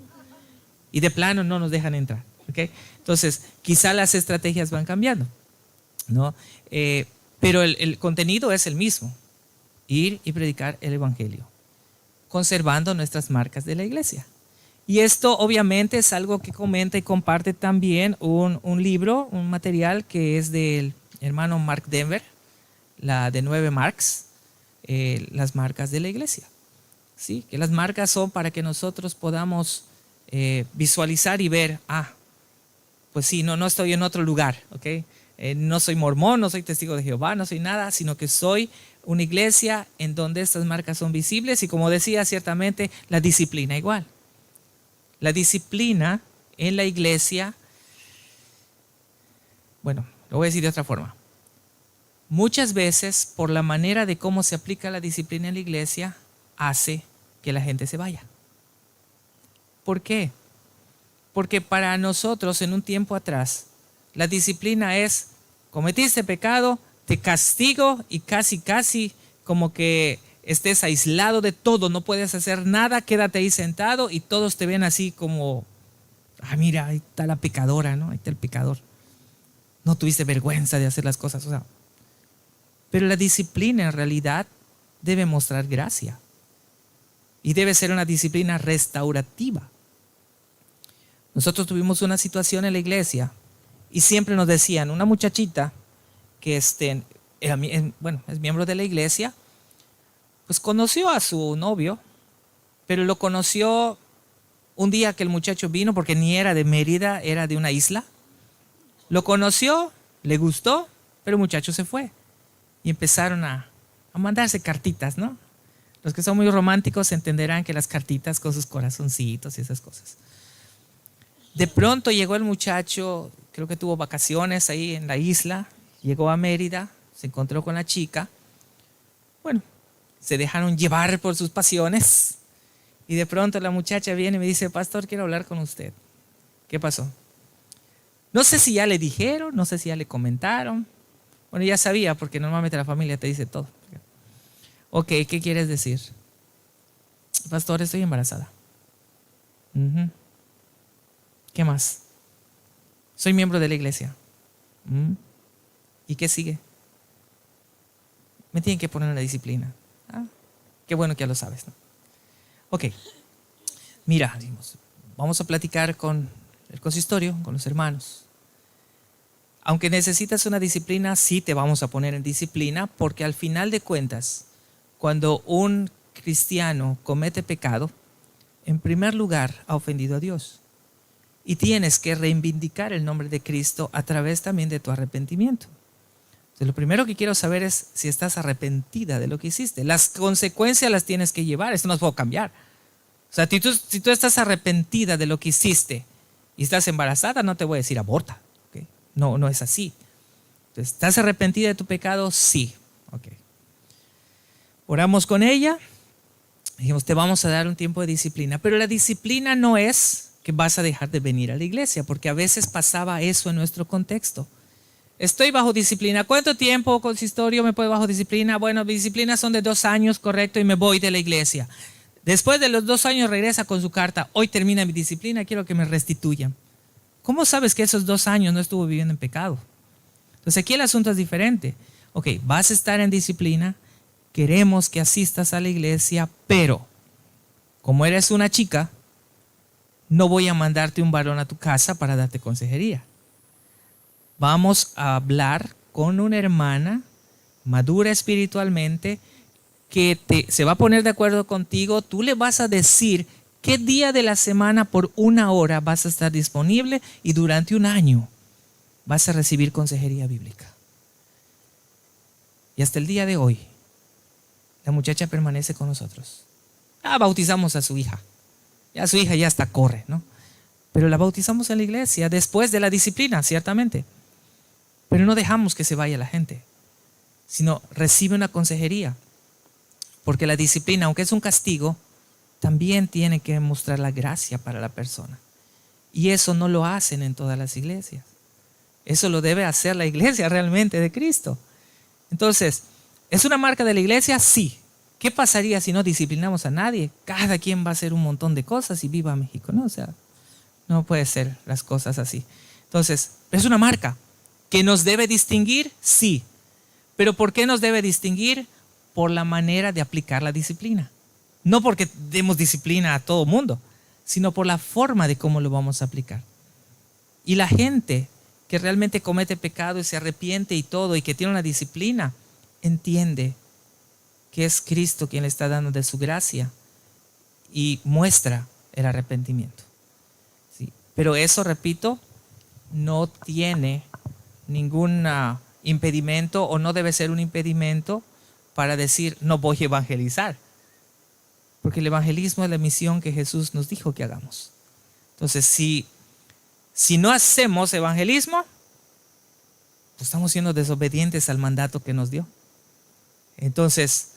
Y de plano no nos dejan entrar, ¿okay? Entonces, quizá las estrategias van cambiando, ¿no? Pero el contenido es el mismo: ir y predicar el evangelio, conservando nuestras marcas de la iglesia. Y esto obviamente es algo que comenta y comparte también un libro, un material que es del hermano Mark Dever, la de 9 marks, las marcas de la iglesia. ¿Sí? Que las marcas son para que nosotros podamos visualizar y ver, pues sí, no estoy en otro lugar, ¿ok? No soy mormón, no soy testigo de Jehová, no soy nada, sino que soy una iglesia en donde estas marcas son visibles. Y como decía, ciertamente la disciplina igual. La disciplina en la iglesia Bueno, lo voy a decir de otra forma. Muchas veces, por la manera de cómo se aplica la disciplina en la iglesia, hace que la gente se vaya. ¿Por qué? Porque para nosotros en un tiempo atrás, la disciplina es, cometiste pecado, te castigo y casi como que estés aislado de todo, no puedes hacer nada, quédate ahí sentado y todos te ven así como, mira, ahí está la pecadora, ¿no? Ahí está el pecador. No tuviste vergüenza de hacer las cosas, o sea. Pero la disciplina en realidad debe mostrar gracia y debe ser una disciplina restaurativa. Nosotros tuvimos una situación en la iglesia y siempre nos decían, una muchachita que es miembro de la iglesia, pues conoció a su novio, pero lo conoció un día que el muchacho vino, porque ni era de Mérida, era de una isla. Lo conoció, le gustó, pero el muchacho se fue. Y empezaron a mandarse cartitas, ¿no? Los que son muy románticos entenderán que las cartitas con sus corazoncitos y esas cosas. De pronto llegó el muchacho, creo que tuvo vacaciones ahí en la isla, llegó a Mérida, se encontró con la chica. Bueno, se dejaron llevar por sus pasiones y de pronto la muchacha viene y me dice, pastor, quiero hablar con usted. ¿Qué pasó? No sé si ya le dijeron, no sé si ya le comentaron. Bueno, ya sabía porque normalmente la familia te dice todo. Ok, ¿qué quieres decir? Pastor, estoy embarazada. ¿Qué más? Soy miembro de la iglesia. ¿Y qué sigue? Me tienen que poner en la disciplina. Qué bueno que ya lo sabes, ¿no? Ok, mira, vamos a platicar con el consistorio, con los hermanos. Aunque necesitas una disciplina, sí te vamos a poner en disciplina, porque al final de cuentas, cuando un cristiano comete pecado, en primer lugar ha ofendido a Dios. Y tienes que reivindicar el nombre de Cristo a través también de tu arrepentimiento. Entonces, lo primero que quiero saber es si estás arrepentida de lo que hiciste. Las consecuencias las tienes que llevar, esto no se puede cambiar. O sea, si tú estás arrepentida de lo que hiciste y estás embarazada, no te voy a decir aborta. ¿Okay? No es así. Entonces, ¿estás arrepentida de tu pecado? Sí. Okay. Oramos con ella. Dijimos, te vamos a dar un tiempo de disciplina. Pero la disciplina no es que vas a dejar de venir a la iglesia, porque a veces pasaba eso en nuestro contexto. Estoy bajo disciplina. ¿Cuánto tiempo, consistorio, me puedo bajo disciplina? Bueno, mi disciplina son de 2 años, correcto, y me voy de la iglesia. Después de los 2 años regresa con su carta. Hoy termina mi disciplina, quiero que me restituyan. ¿Cómo sabes que esos 2 años no estuvo viviendo en pecado? Entonces aquí el asunto es diferente. Ok, vas a estar en disciplina, queremos que asistas a la iglesia, pero como eres una chica, no voy a mandarte un varón a tu casa para darte consejería. Vamos a hablar con una hermana madura espiritualmente que se va a poner de acuerdo contigo. Tú le vas a decir qué día de la semana por 1 hora vas a estar disponible y durante 1 año vas a recibir consejería bíblica. Y hasta el día de hoy, la muchacha permanece con nosotros. Bautizamos a su hija. Ya su hija ya hasta corre, ¿no? Pero la bautizamos en la iglesia después de la disciplina, ciertamente. Pero no dejamos que se vaya la gente, sino recibe una consejería. Porque la disciplina, aunque es un castigo, también tiene que mostrar la gracia para la persona. Y eso no lo hacen en todas las iglesias. Eso lo debe hacer la iglesia realmente de Cristo. Entonces, ¿es una marca de la iglesia? Sí. ¿Qué pasaría si no disciplinamos a nadie? Cada quien va a hacer un montón de cosas y viva México, ¿no? O sea, no puede ser las cosas así. Entonces, ¿es una marca que nos debe distinguir? Sí. ¿Pero por qué nos debe distinguir? Por la manera de aplicar la disciplina. No porque demos disciplina a todo mundo, sino por la forma de cómo lo vamos a aplicar. Y la gente que realmente comete pecado y se arrepiente y todo, y que tiene una disciplina, entiende que es Cristo quien le está dando de su gracia y muestra el arrepentimiento. ¿Sí? Pero eso, repito, no tiene ningún impedimento, o no debe ser un impedimento para decir no voy a evangelizar, porque el evangelismo es la misión que Jesús nos dijo que hagamos. Entonces, si no hacemos evangelismo, pues estamos siendo desobedientes al mandato que nos dio. Entonces,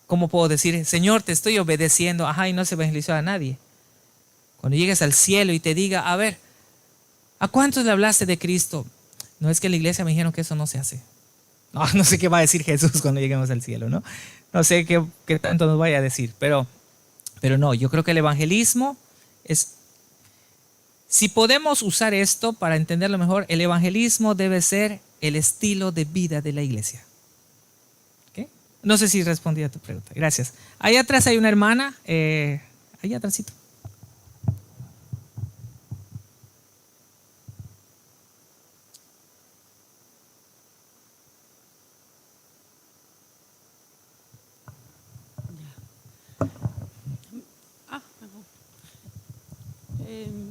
¿cómo puedo decir, Señor, te estoy obedeciendo? Ajá, y no se evangelizó a nadie. Cuando llegues al cielo y te diga, a ver, ¿a cuántos le hablaste de Cristo? No, es que en la iglesia me dijeron que eso no se hace. No, no sé qué va a decir Jesús cuando lleguemos al cielo, ¿no? No sé qué tanto nos vaya a decir, pero no, yo creo que el evangelismo es... Si podemos usar esto para entenderlo mejor, el evangelismo debe ser el estilo de vida de la iglesia. ¿Okay? No sé si respondí a tu pregunta. Gracias. Allá atrás hay una hermana, allá atrásito.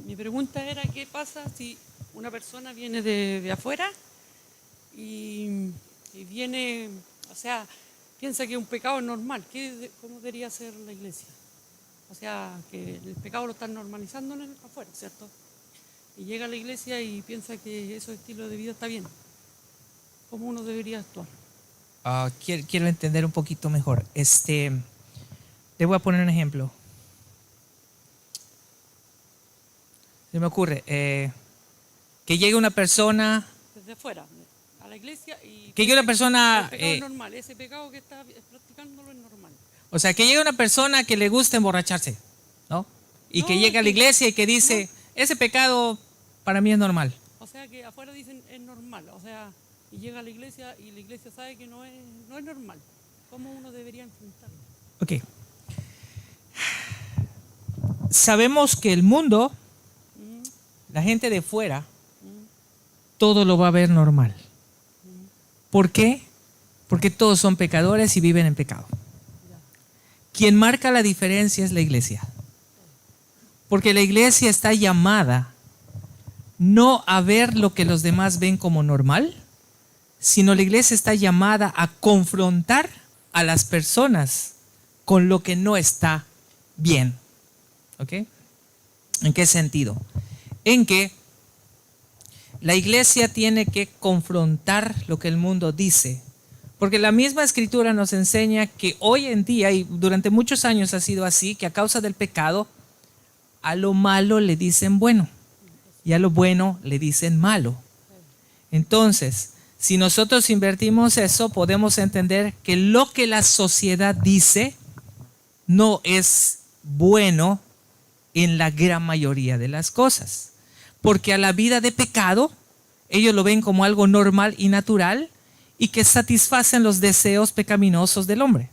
Mi pregunta era, ¿qué pasa si una persona viene de afuera y viene, o sea, piensa que un pecado es normal? ¿Cómo debería ser la iglesia? O sea, que el pecado lo están normalizando afuera, ¿cierto? Y llega a la iglesia y piensa que ese estilo de vida está bien. ¿Cómo uno debería actuar? Quiero entender un poquito mejor. Le voy a poner un ejemplo. Se me ocurre que llegue una persona. Desde afuera, a la iglesia y. Que llegue una persona. El pecado es normal, ese pecado que está practicándolo es normal. O sea, que llegue una persona que le gusta emborracharse, ¿no? Y No, que llega a la iglesia y que dice, ese pecado para mí es normal. O sea, que afuera dicen es normal, o sea, y llega a la iglesia y la iglesia sabe que no es normal. ¿Cómo uno debería enfrentarlo? Ok. Sabemos que el mundo, la gente de fuera, todo lo va a ver normal. ¿Por qué? Porque todos son pecadores y viven en pecado. Quien marca la diferencia es la iglesia. Porque la iglesia está llamada no a ver lo que los demás ven como normal, sino la iglesia está llamada a confrontar a las personas con lo que no está bien. ¿Ok? ¿En qué sentido? En que la iglesia tiene que confrontar lo que el mundo dice. Porque la misma escritura nos enseña que hoy en día, y durante muchos años ha sido así, que a causa del pecado, a lo malo le dicen bueno y a lo bueno le dicen malo. Entonces, si nosotros invertimos eso, podemos entender que lo que la sociedad dice no es bueno en la gran mayoría de las cosas. Porque a la vida de pecado, ellos lo ven como algo normal y natural y que satisfacen los deseos pecaminosos del hombre.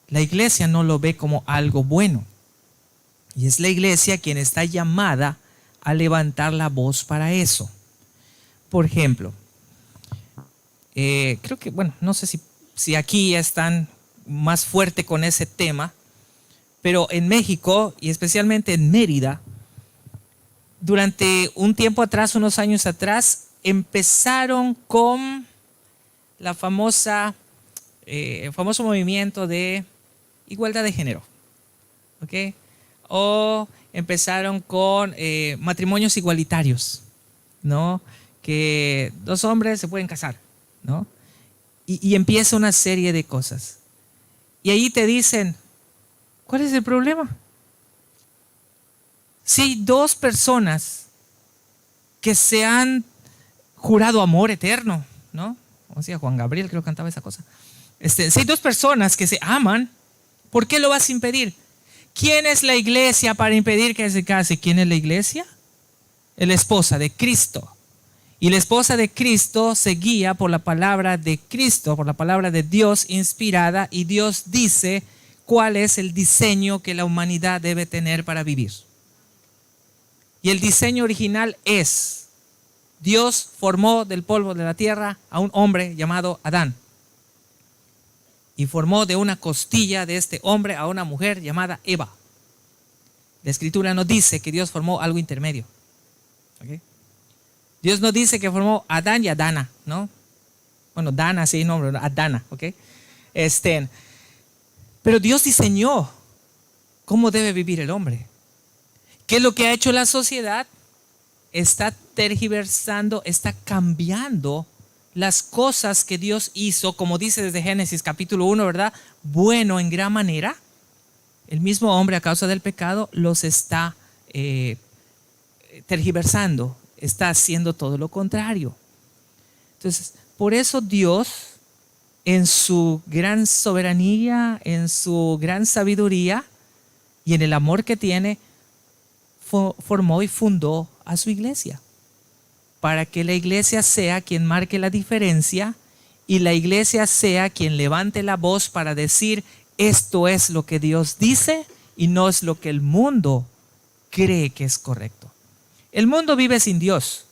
La iglesia no lo ve como algo bueno. Y es la iglesia quien está llamada a levantar la voz para eso. Por ejemplo, creo que, bueno, no sé si aquí están más fuerte con ese tema, pero en México y especialmente en Mérida, durante un tiempo atrás, unos años atrás, empezaron con el famoso movimiento de igualdad de género. ¿Ok? O empezaron con matrimonios igualitarios, ¿no? Que dos hombres se pueden casar, ¿no? Y empieza una serie de cosas. Y ahí te dicen, ¿cuál es el problema? Si hay dos personas que se han jurado amor eterno, ¿no? O sea, Juan Gabriel creo que cantaba esa cosa. Si hay dos personas que se aman, ¿por qué lo vas a impedir? ¿Quién es la iglesia para impedir que se case? ¿Quién es la iglesia? Es la esposa de Cristo. Y la esposa de Cristo se guía por la palabra de Cristo, por la palabra de Dios inspirada, y Dios dice cuál es el diseño que la humanidad debe tener para vivir. Y el diseño original es, Dios formó del polvo de la tierra a un hombre llamado Adán. Y formó de una costilla de este hombre a una mujer llamada Eva. La escritura no dice que Dios formó algo intermedio. ¿Okay? Dios no dice que formó a Adán y a Dana, ¿no? Bueno, Dana sí, no, Adana, ¿ok? Pero Dios diseñó cómo debe vivir el hombre. ¿Qué es lo que ha hecho la sociedad? está tergiversando, está cambiando las cosas que Dios hizo, como dice desde Génesis capítulo 1, ¿verdad? Bueno en gran manera. El mismo hombre a causa del pecado los está tergiversando, está haciendo todo lo contrario. Entonces, por eso Dios, en su gran soberanía, en su gran sabiduría y en el amor que tiene, formó y fundó a su iglesia, para que la iglesia sea quien marque la diferencia y la iglesia sea quien levante la voz para decir: esto es lo que Dios dice y no es lo que el mundo cree que es correcto. El mundo vive sin Dios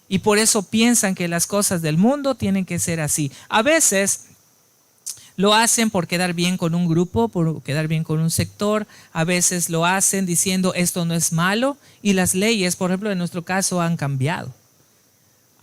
y por eso piensan que las cosas del mundo tienen que ser así. A veces lo hacen por quedar bien con un grupo, por quedar bien con un sector. A veces lo hacen diciendo esto no es malo, y las leyes, por ejemplo, en nuestro caso, han cambiado.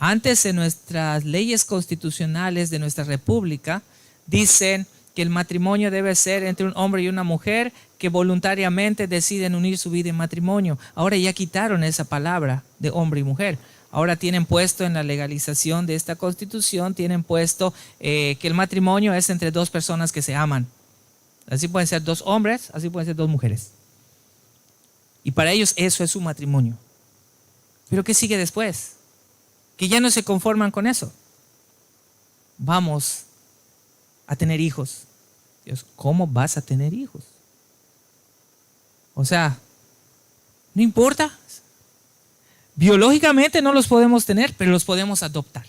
Antes, en nuestras leyes constitucionales de nuestra república, dicen que el matrimonio debe ser entre un hombre y una mujer que voluntariamente deciden unir su vida en matrimonio. Ahora ya quitaron esa palabra de hombre y mujer. Ahora tienen puesto en la legalización de esta constitución, tienen puesto que el matrimonio es entre dos personas que se aman. Así pueden ser dos hombres, así pueden ser dos mujeres. Y para ellos eso es un matrimonio. Pero ¿qué sigue después? Que ya no se conforman con eso. Vamos a tener hijos. Dios, ¿cómo vas a tener hijos? O sea, no importa. Biológicamente no los podemos tener, pero los podemos adoptar.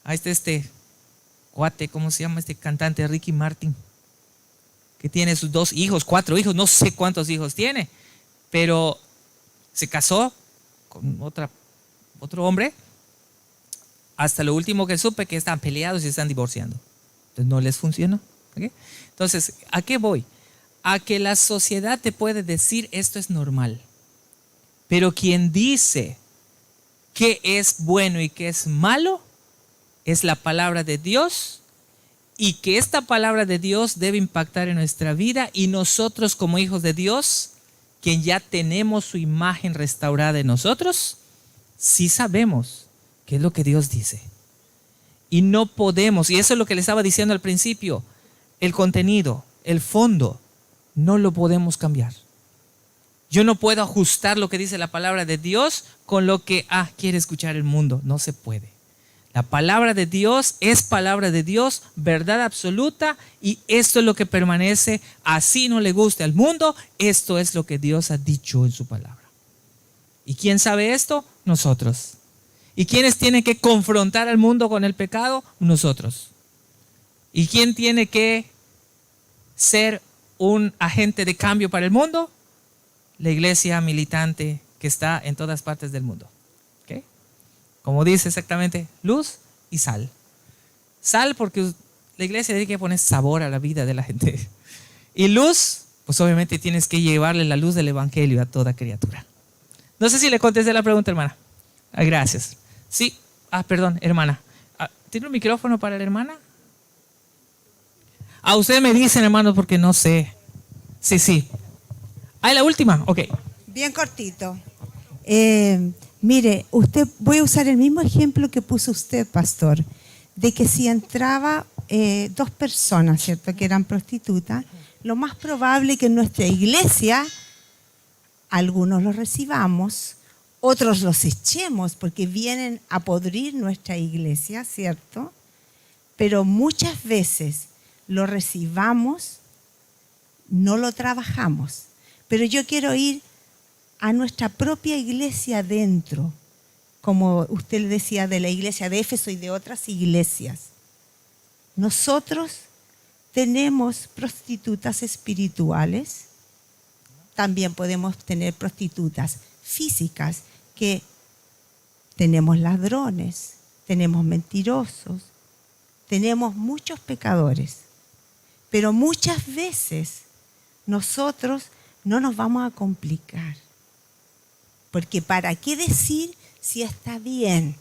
Ahí está este cuate, ¿cómo se llama este cantante? Ricky Martin, que tiene sus 2 hijos, 4 hijos, no sé cuántos hijos tiene, pero se casó con otro hombre. Hasta lo último que supe que están peleados y se están divorciando. Entonces no les funcionó. ¿Okay? Entonces, ¿a qué voy? A que la sociedad te puede decir esto es normal. Pero quien dice qué es bueno y qué es malo es la palabra de Dios, y que esta palabra de Dios debe impactar en nuestra vida, y nosotros como hijos de Dios, quien ya tenemos su imagen restaurada en nosotros, sí sabemos qué es lo que Dios dice. Y no podemos, y eso es lo que le estaba diciendo al principio, el contenido, el fondo, no lo podemos cambiar. Yo no puedo ajustar lo que dice la palabra de Dios con lo que quiere escuchar el mundo. No se puede. La palabra de Dios es palabra de Dios, verdad absoluta, y esto es lo que permanece. Así no le guste al mundo, esto es lo que Dios ha dicho en su palabra. ¿Y quién sabe esto? Nosotros. ¿Y quiénes tienen que confrontar al mundo con el pecado? Nosotros. ¿Y quién tiene que ser un agente de cambio para el mundo? La iglesia militante que está en todas partes del mundo. ¿Okay? Como dice exactamente, luz y sal. Sal porque la iglesia tiene que poner sabor a la vida de la gente. Y luz, pues obviamente tienes que llevarle la luz del evangelio a toda criatura. No sé si le contesté la pregunta, hermana. Gracias. Sí, perdón, hermana. ¿Tiene un micrófono para la hermana? Ustedes me dicen, hermano, porque no sé. Sí. La última, ok. Bien cortito. Mire, voy a usar el mismo ejemplo que puso usted, pastor, de que si entraba 2 personas, ¿cierto?, que eran prostitutas, lo más probable que en nuestra iglesia algunos los recibamos, otros los echemos porque vienen a podrir nuestra iglesia, ¿cierto? Pero muchas veces lo recibamos, no lo trabajamos. Pero yo quiero ir a nuestra propia iglesia adentro, como usted le decía de la iglesia de Éfeso y de otras iglesias. Nosotros tenemos prostitutas espirituales, también podemos tener prostitutas físicas, que tenemos ladrones, tenemos mentirosos, tenemos muchos pecadores, pero muchas veces nosotros no nos vamos a complicar, porque ¿para qué decir si está bien?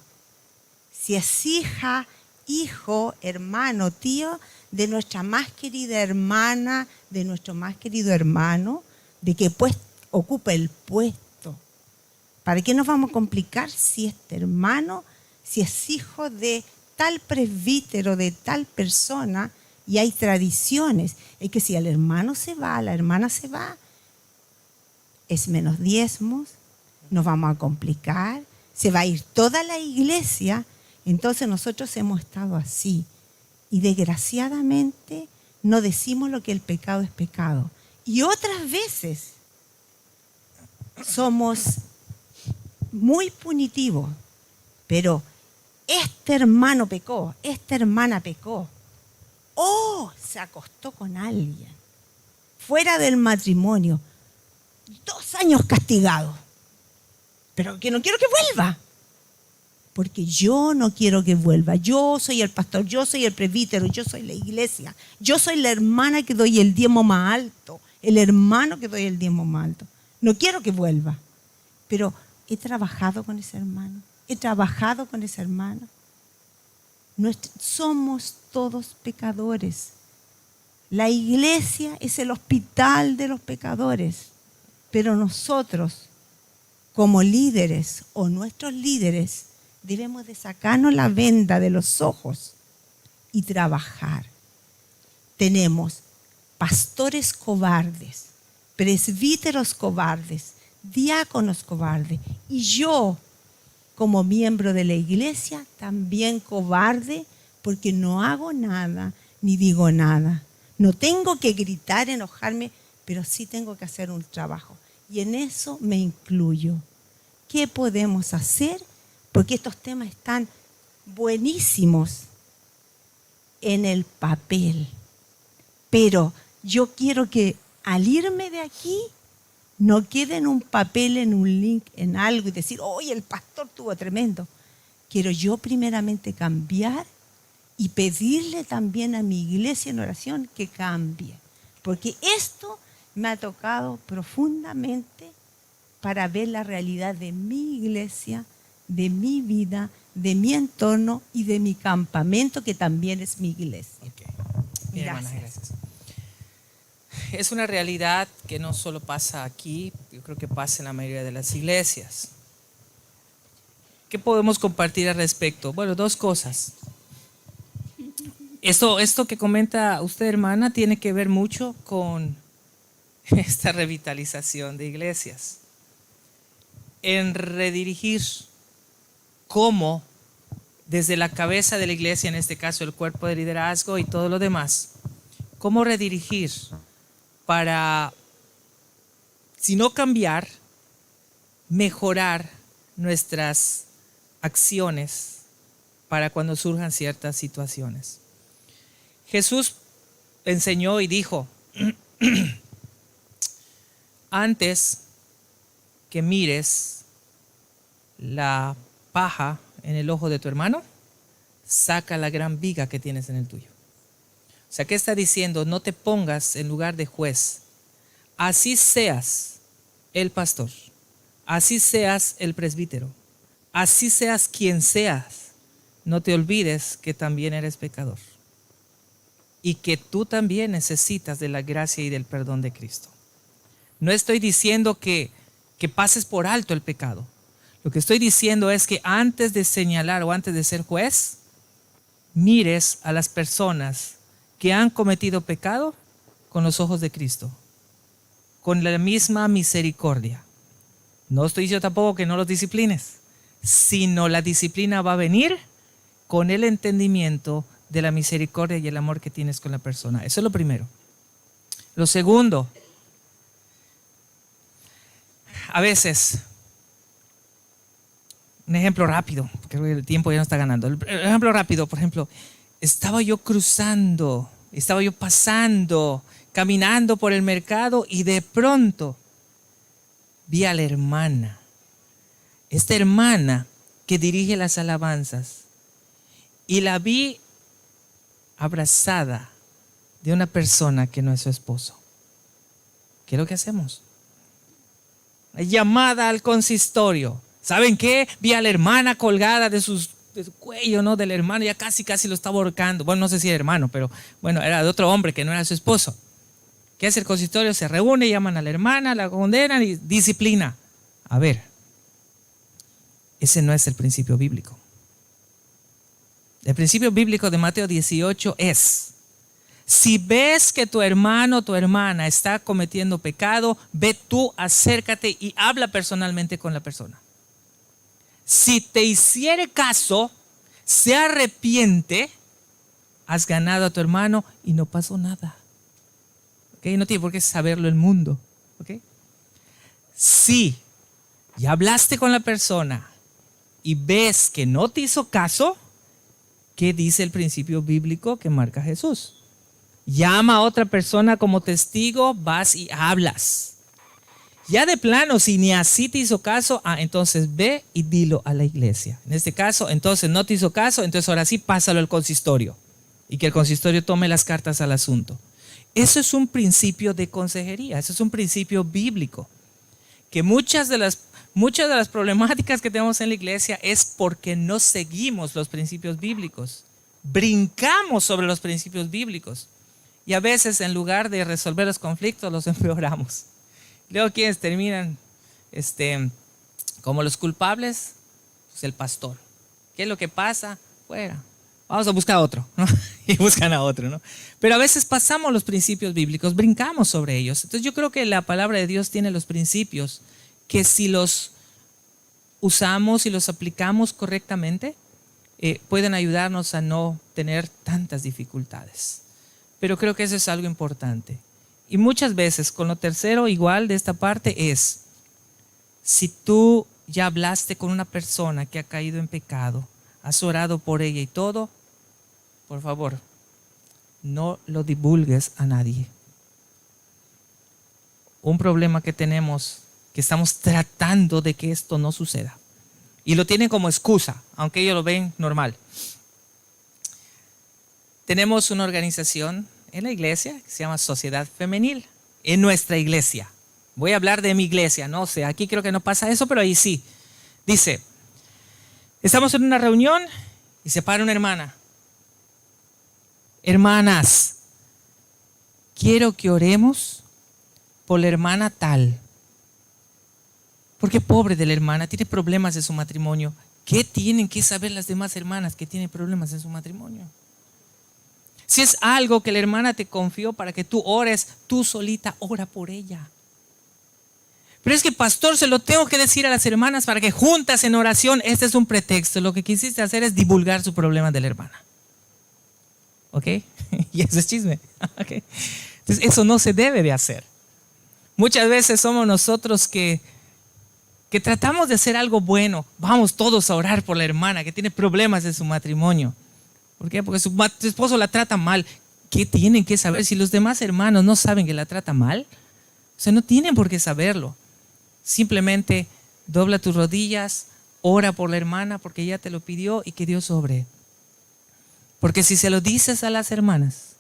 Si es hija, hijo, hermano, tío de nuestra más querida hermana, de nuestro más querido hermano, de que pues ocupa el puesto. ¿Para qué nos vamos a complicar si este hermano, si es hijo de tal presbítero, de tal persona, y hay tradiciones? Es que si el hermano se va, la hermana se va, es menos diezmos, nos vamos a complicar, se va a ir toda la iglesia. Entonces nosotros hemos estado así y desgraciadamente no decimos lo que el pecado es pecado. Y otras veces somos muy punitivos, pero este hermano pecó, esta hermana pecó, o se acostó con alguien fuera del matrimonio, 2 años castigado, pero que no quiero que vuelva, porque yo no quiero que vuelva. Yo soy el pastor, yo soy el presbítero, yo soy la iglesia, yo soy la hermana que doy el diezmo más alto, el hermano que doy el diezmo más alto. No quiero que vuelva, pero he trabajado con ese hermano, he trabajado con esa hermana. Somos todos pecadores. La iglesia es el hospital de los pecadores, pero nosotros, como líderes o nuestros líderes, debemos de sacarnos la venda de los ojos y trabajar. Tenemos pastores cobardes, presbíteros cobardes, diáconos cobardes, y yo, como miembro de la iglesia, también cobarde, porque no hago nada ni digo nada. No tengo que gritar, enojarme, pero sí tengo que hacer un trabajo. Y en eso me incluyo. ¿Qué podemos hacer? Porque estos temas están buenísimos en el papel. Pero yo quiero que al irme de aquí no quede en un papel, en un link, en algo y decir, oye, el pastor estuvo tremendo. Quiero yo primeramente cambiar y pedirle también a mi iglesia en oración que cambie. Porque esto me ha tocado profundamente para ver la realidad de mi iglesia, de mi vida, de mi entorno y de mi campamento, que también es mi iglesia. Okay. Bien, Gracias. hermana, gracias. Es una realidad que no solo pasa aquí, yo creo que pasa en la mayoría de las iglesias. ¿Qué podemos compartir al respecto? Bueno, 2 cosas. Esto que comenta usted, hermana, tiene que ver mucho con esta revitalización de iglesias. En redirigir cómo desde la cabeza de la iglesia, en este caso el cuerpo de liderazgo y todo lo demás, cómo redirigir para, si no cambiar, mejorar nuestras acciones para cuando surjan ciertas situaciones. Jesús enseñó y dijo, antes que mires la paja en el ojo de tu hermano, saca la gran viga que tienes en el tuyo. O sea, ¿qué está diciendo? No te pongas en lugar de juez. Así seas el pastor, así seas el presbítero, así seas quien seas, no te olvides que también eres pecador y que tú también necesitas de la gracia y del perdón de Cristo. No estoy diciendo que pases por alto el pecado. Lo que estoy diciendo es que antes de señalar o antes de ser juez, mires a las personas que han cometido pecado con los ojos de Cristo, con la misma misericordia. No estoy diciendo tampoco que no los disciplines, sino la disciplina va a venir con el entendimiento de la misericordia y el amor que tienes con la persona. Eso es lo primero. Lo segundo, a veces, un ejemplo rápido, porque el tiempo ya no está ganando. El ejemplo rápido, por ejemplo, estaba yo pasando, caminando por el mercado y de pronto vi a la hermana. Esta hermana que dirige las alabanzas, y la vi abrazada de una persona que no es su esposo. ¿Qué es lo que hacemos? Llamada al consistorio. ¿Saben qué? Vi a la hermana colgada de su cuello, ¿no? Del hermano, ya casi lo estaba ahorcando. Bueno, no sé si era hermano, pero bueno, era de otro hombre que no era su esposo. ¿Qué hace el consistorio? Se reúne, llaman a la hermana, la condenan y disciplina. A ver, Ese no es el principio bíblico. El principio bíblico de Mateo 18 es: si ves que tu hermano o tu hermana está cometiendo pecado, ve tú, acércate y habla personalmente con la persona. Si te hiciere caso, se arrepiente, has ganado a tu hermano y no pasó nada. ¿Okay? No tiene por qué saberlo el mundo. ¿Okay? Si ya hablaste con la persona y ves que no te hizo caso, ¿qué dice el principio bíblico que marca Jesús? Llama a otra persona como testigo, vas y hablas. Ya de plano, si ni así te hizo caso, entonces ve y dilo a la iglesia. En este caso, entonces no te hizo caso, entonces ahora sí pásalo al consistorio y que el consistorio tome las cartas al asunto. Eso es un principio de consejería, eso es un principio bíblico. Que muchas de las problemáticas que tenemos en la iglesia es porque no seguimos los principios bíblicos. Brincamos sobre los principios bíblicos. Y a veces, en lugar de resolver los conflictos, los empeoramos. Luego, ¿quiénes terminan como los culpables? Pues el pastor. ¿Qué es lo que pasa? Fuera. Vamos a buscar a otro, ¿no? Y buscan a otro, ¿no? Pero a veces pasamos los principios bíblicos, brincamos sobre ellos. Entonces yo creo que la palabra de Dios tiene los principios que si los usamos y los aplicamos correctamente, pueden ayudarnos a no tener tantas dificultades. Pero creo que eso es algo importante. Y muchas veces, con lo tercero igual de esta parte es, si tú ya hablaste con una persona que ha caído en pecado, has orado por ella y todo, por favor, no lo divulgues a nadie. Un problema que tenemos, que estamos tratando de que esto no suceda. Y lo tienen como excusa, aunque ellos lo ven normal. Tenemos una organización en la iglesia que se llama Sociedad Femenil, en nuestra iglesia. Voy a hablar de mi iglesia, no sé, aquí creo que no pasa eso, pero ahí sí. Dice, estamos en una reunión y se para una hermana. Hermanas, quiero que oremos por la hermana tal. Porque pobre de la hermana, tiene problemas en su matrimonio. ¿Qué tienen que saber las demás hermanas que tienen problemas en su matrimonio? Si es algo que la hermana te confió para que tú ores, tú solita ora por ella. Pero es que, pastor, se lo tengo que decir a las hermanas para que juntas en oración. Este es un pretexto. Lo que quisiste hacer es divulgar su problema de la hermana. ¿Ok? Y eso es chisme. ¿Ok? Entonces, eso no se debe de hacer. Muchas veces somos nosotros que tratamos de hacer algo bueno. Vamos todos a orar por la hermana que tiene problemas en su matrimonio. ¿Por qué? Porque su esposo la trata mal. ¿Qué tienen que saber? Si los demás hermanos no saben que la trata mal, o sea, no tienen por qué saberlo. Simplemente dobla tus rodillas, ora por la hermana porque ella te lo pidió y que Dios obre. Porque si se lo dices a las hermanas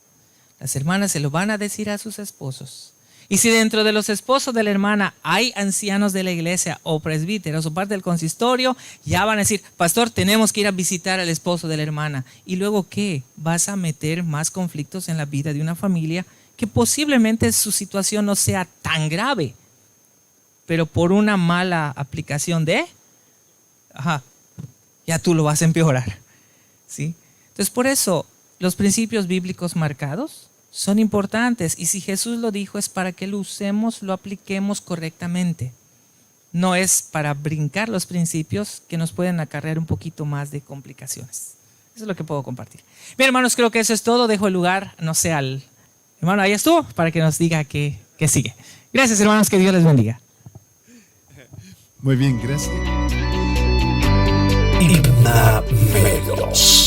se lo van a decir a sus esposos. Y si dentro de los esposos de la hermana hay ancianos de la iglesia o presbíteros o parte del consistorio, ya van a decir, pastor, tenemos que ir a visitar al esposo de la hermana. ¿Y luego qué? Vas a meter más conflictos en la vida de una familia que posiblemente su situación no sea tan grave, pero por una mala aplicación ya tú lo vas a empeorar. ¿Sí? Entonces, por eso los principios bíblicos marcados son importantes, y si Jesús lo dijo es para que lo usemos, lo apliquemos correctamente. No es para brincar los principios que nos pueden acarrear un poquito más de complicaciones. Eso es lo que puedo compartir. Bien, hermanos, creo que eso es todo. Dejo el lugar, no sé, al hermano, ahí estuvo, para que nos diga qué sigue. Gracias, hermanos, que Dios les bendiga. Muy bien, gracias. Medios.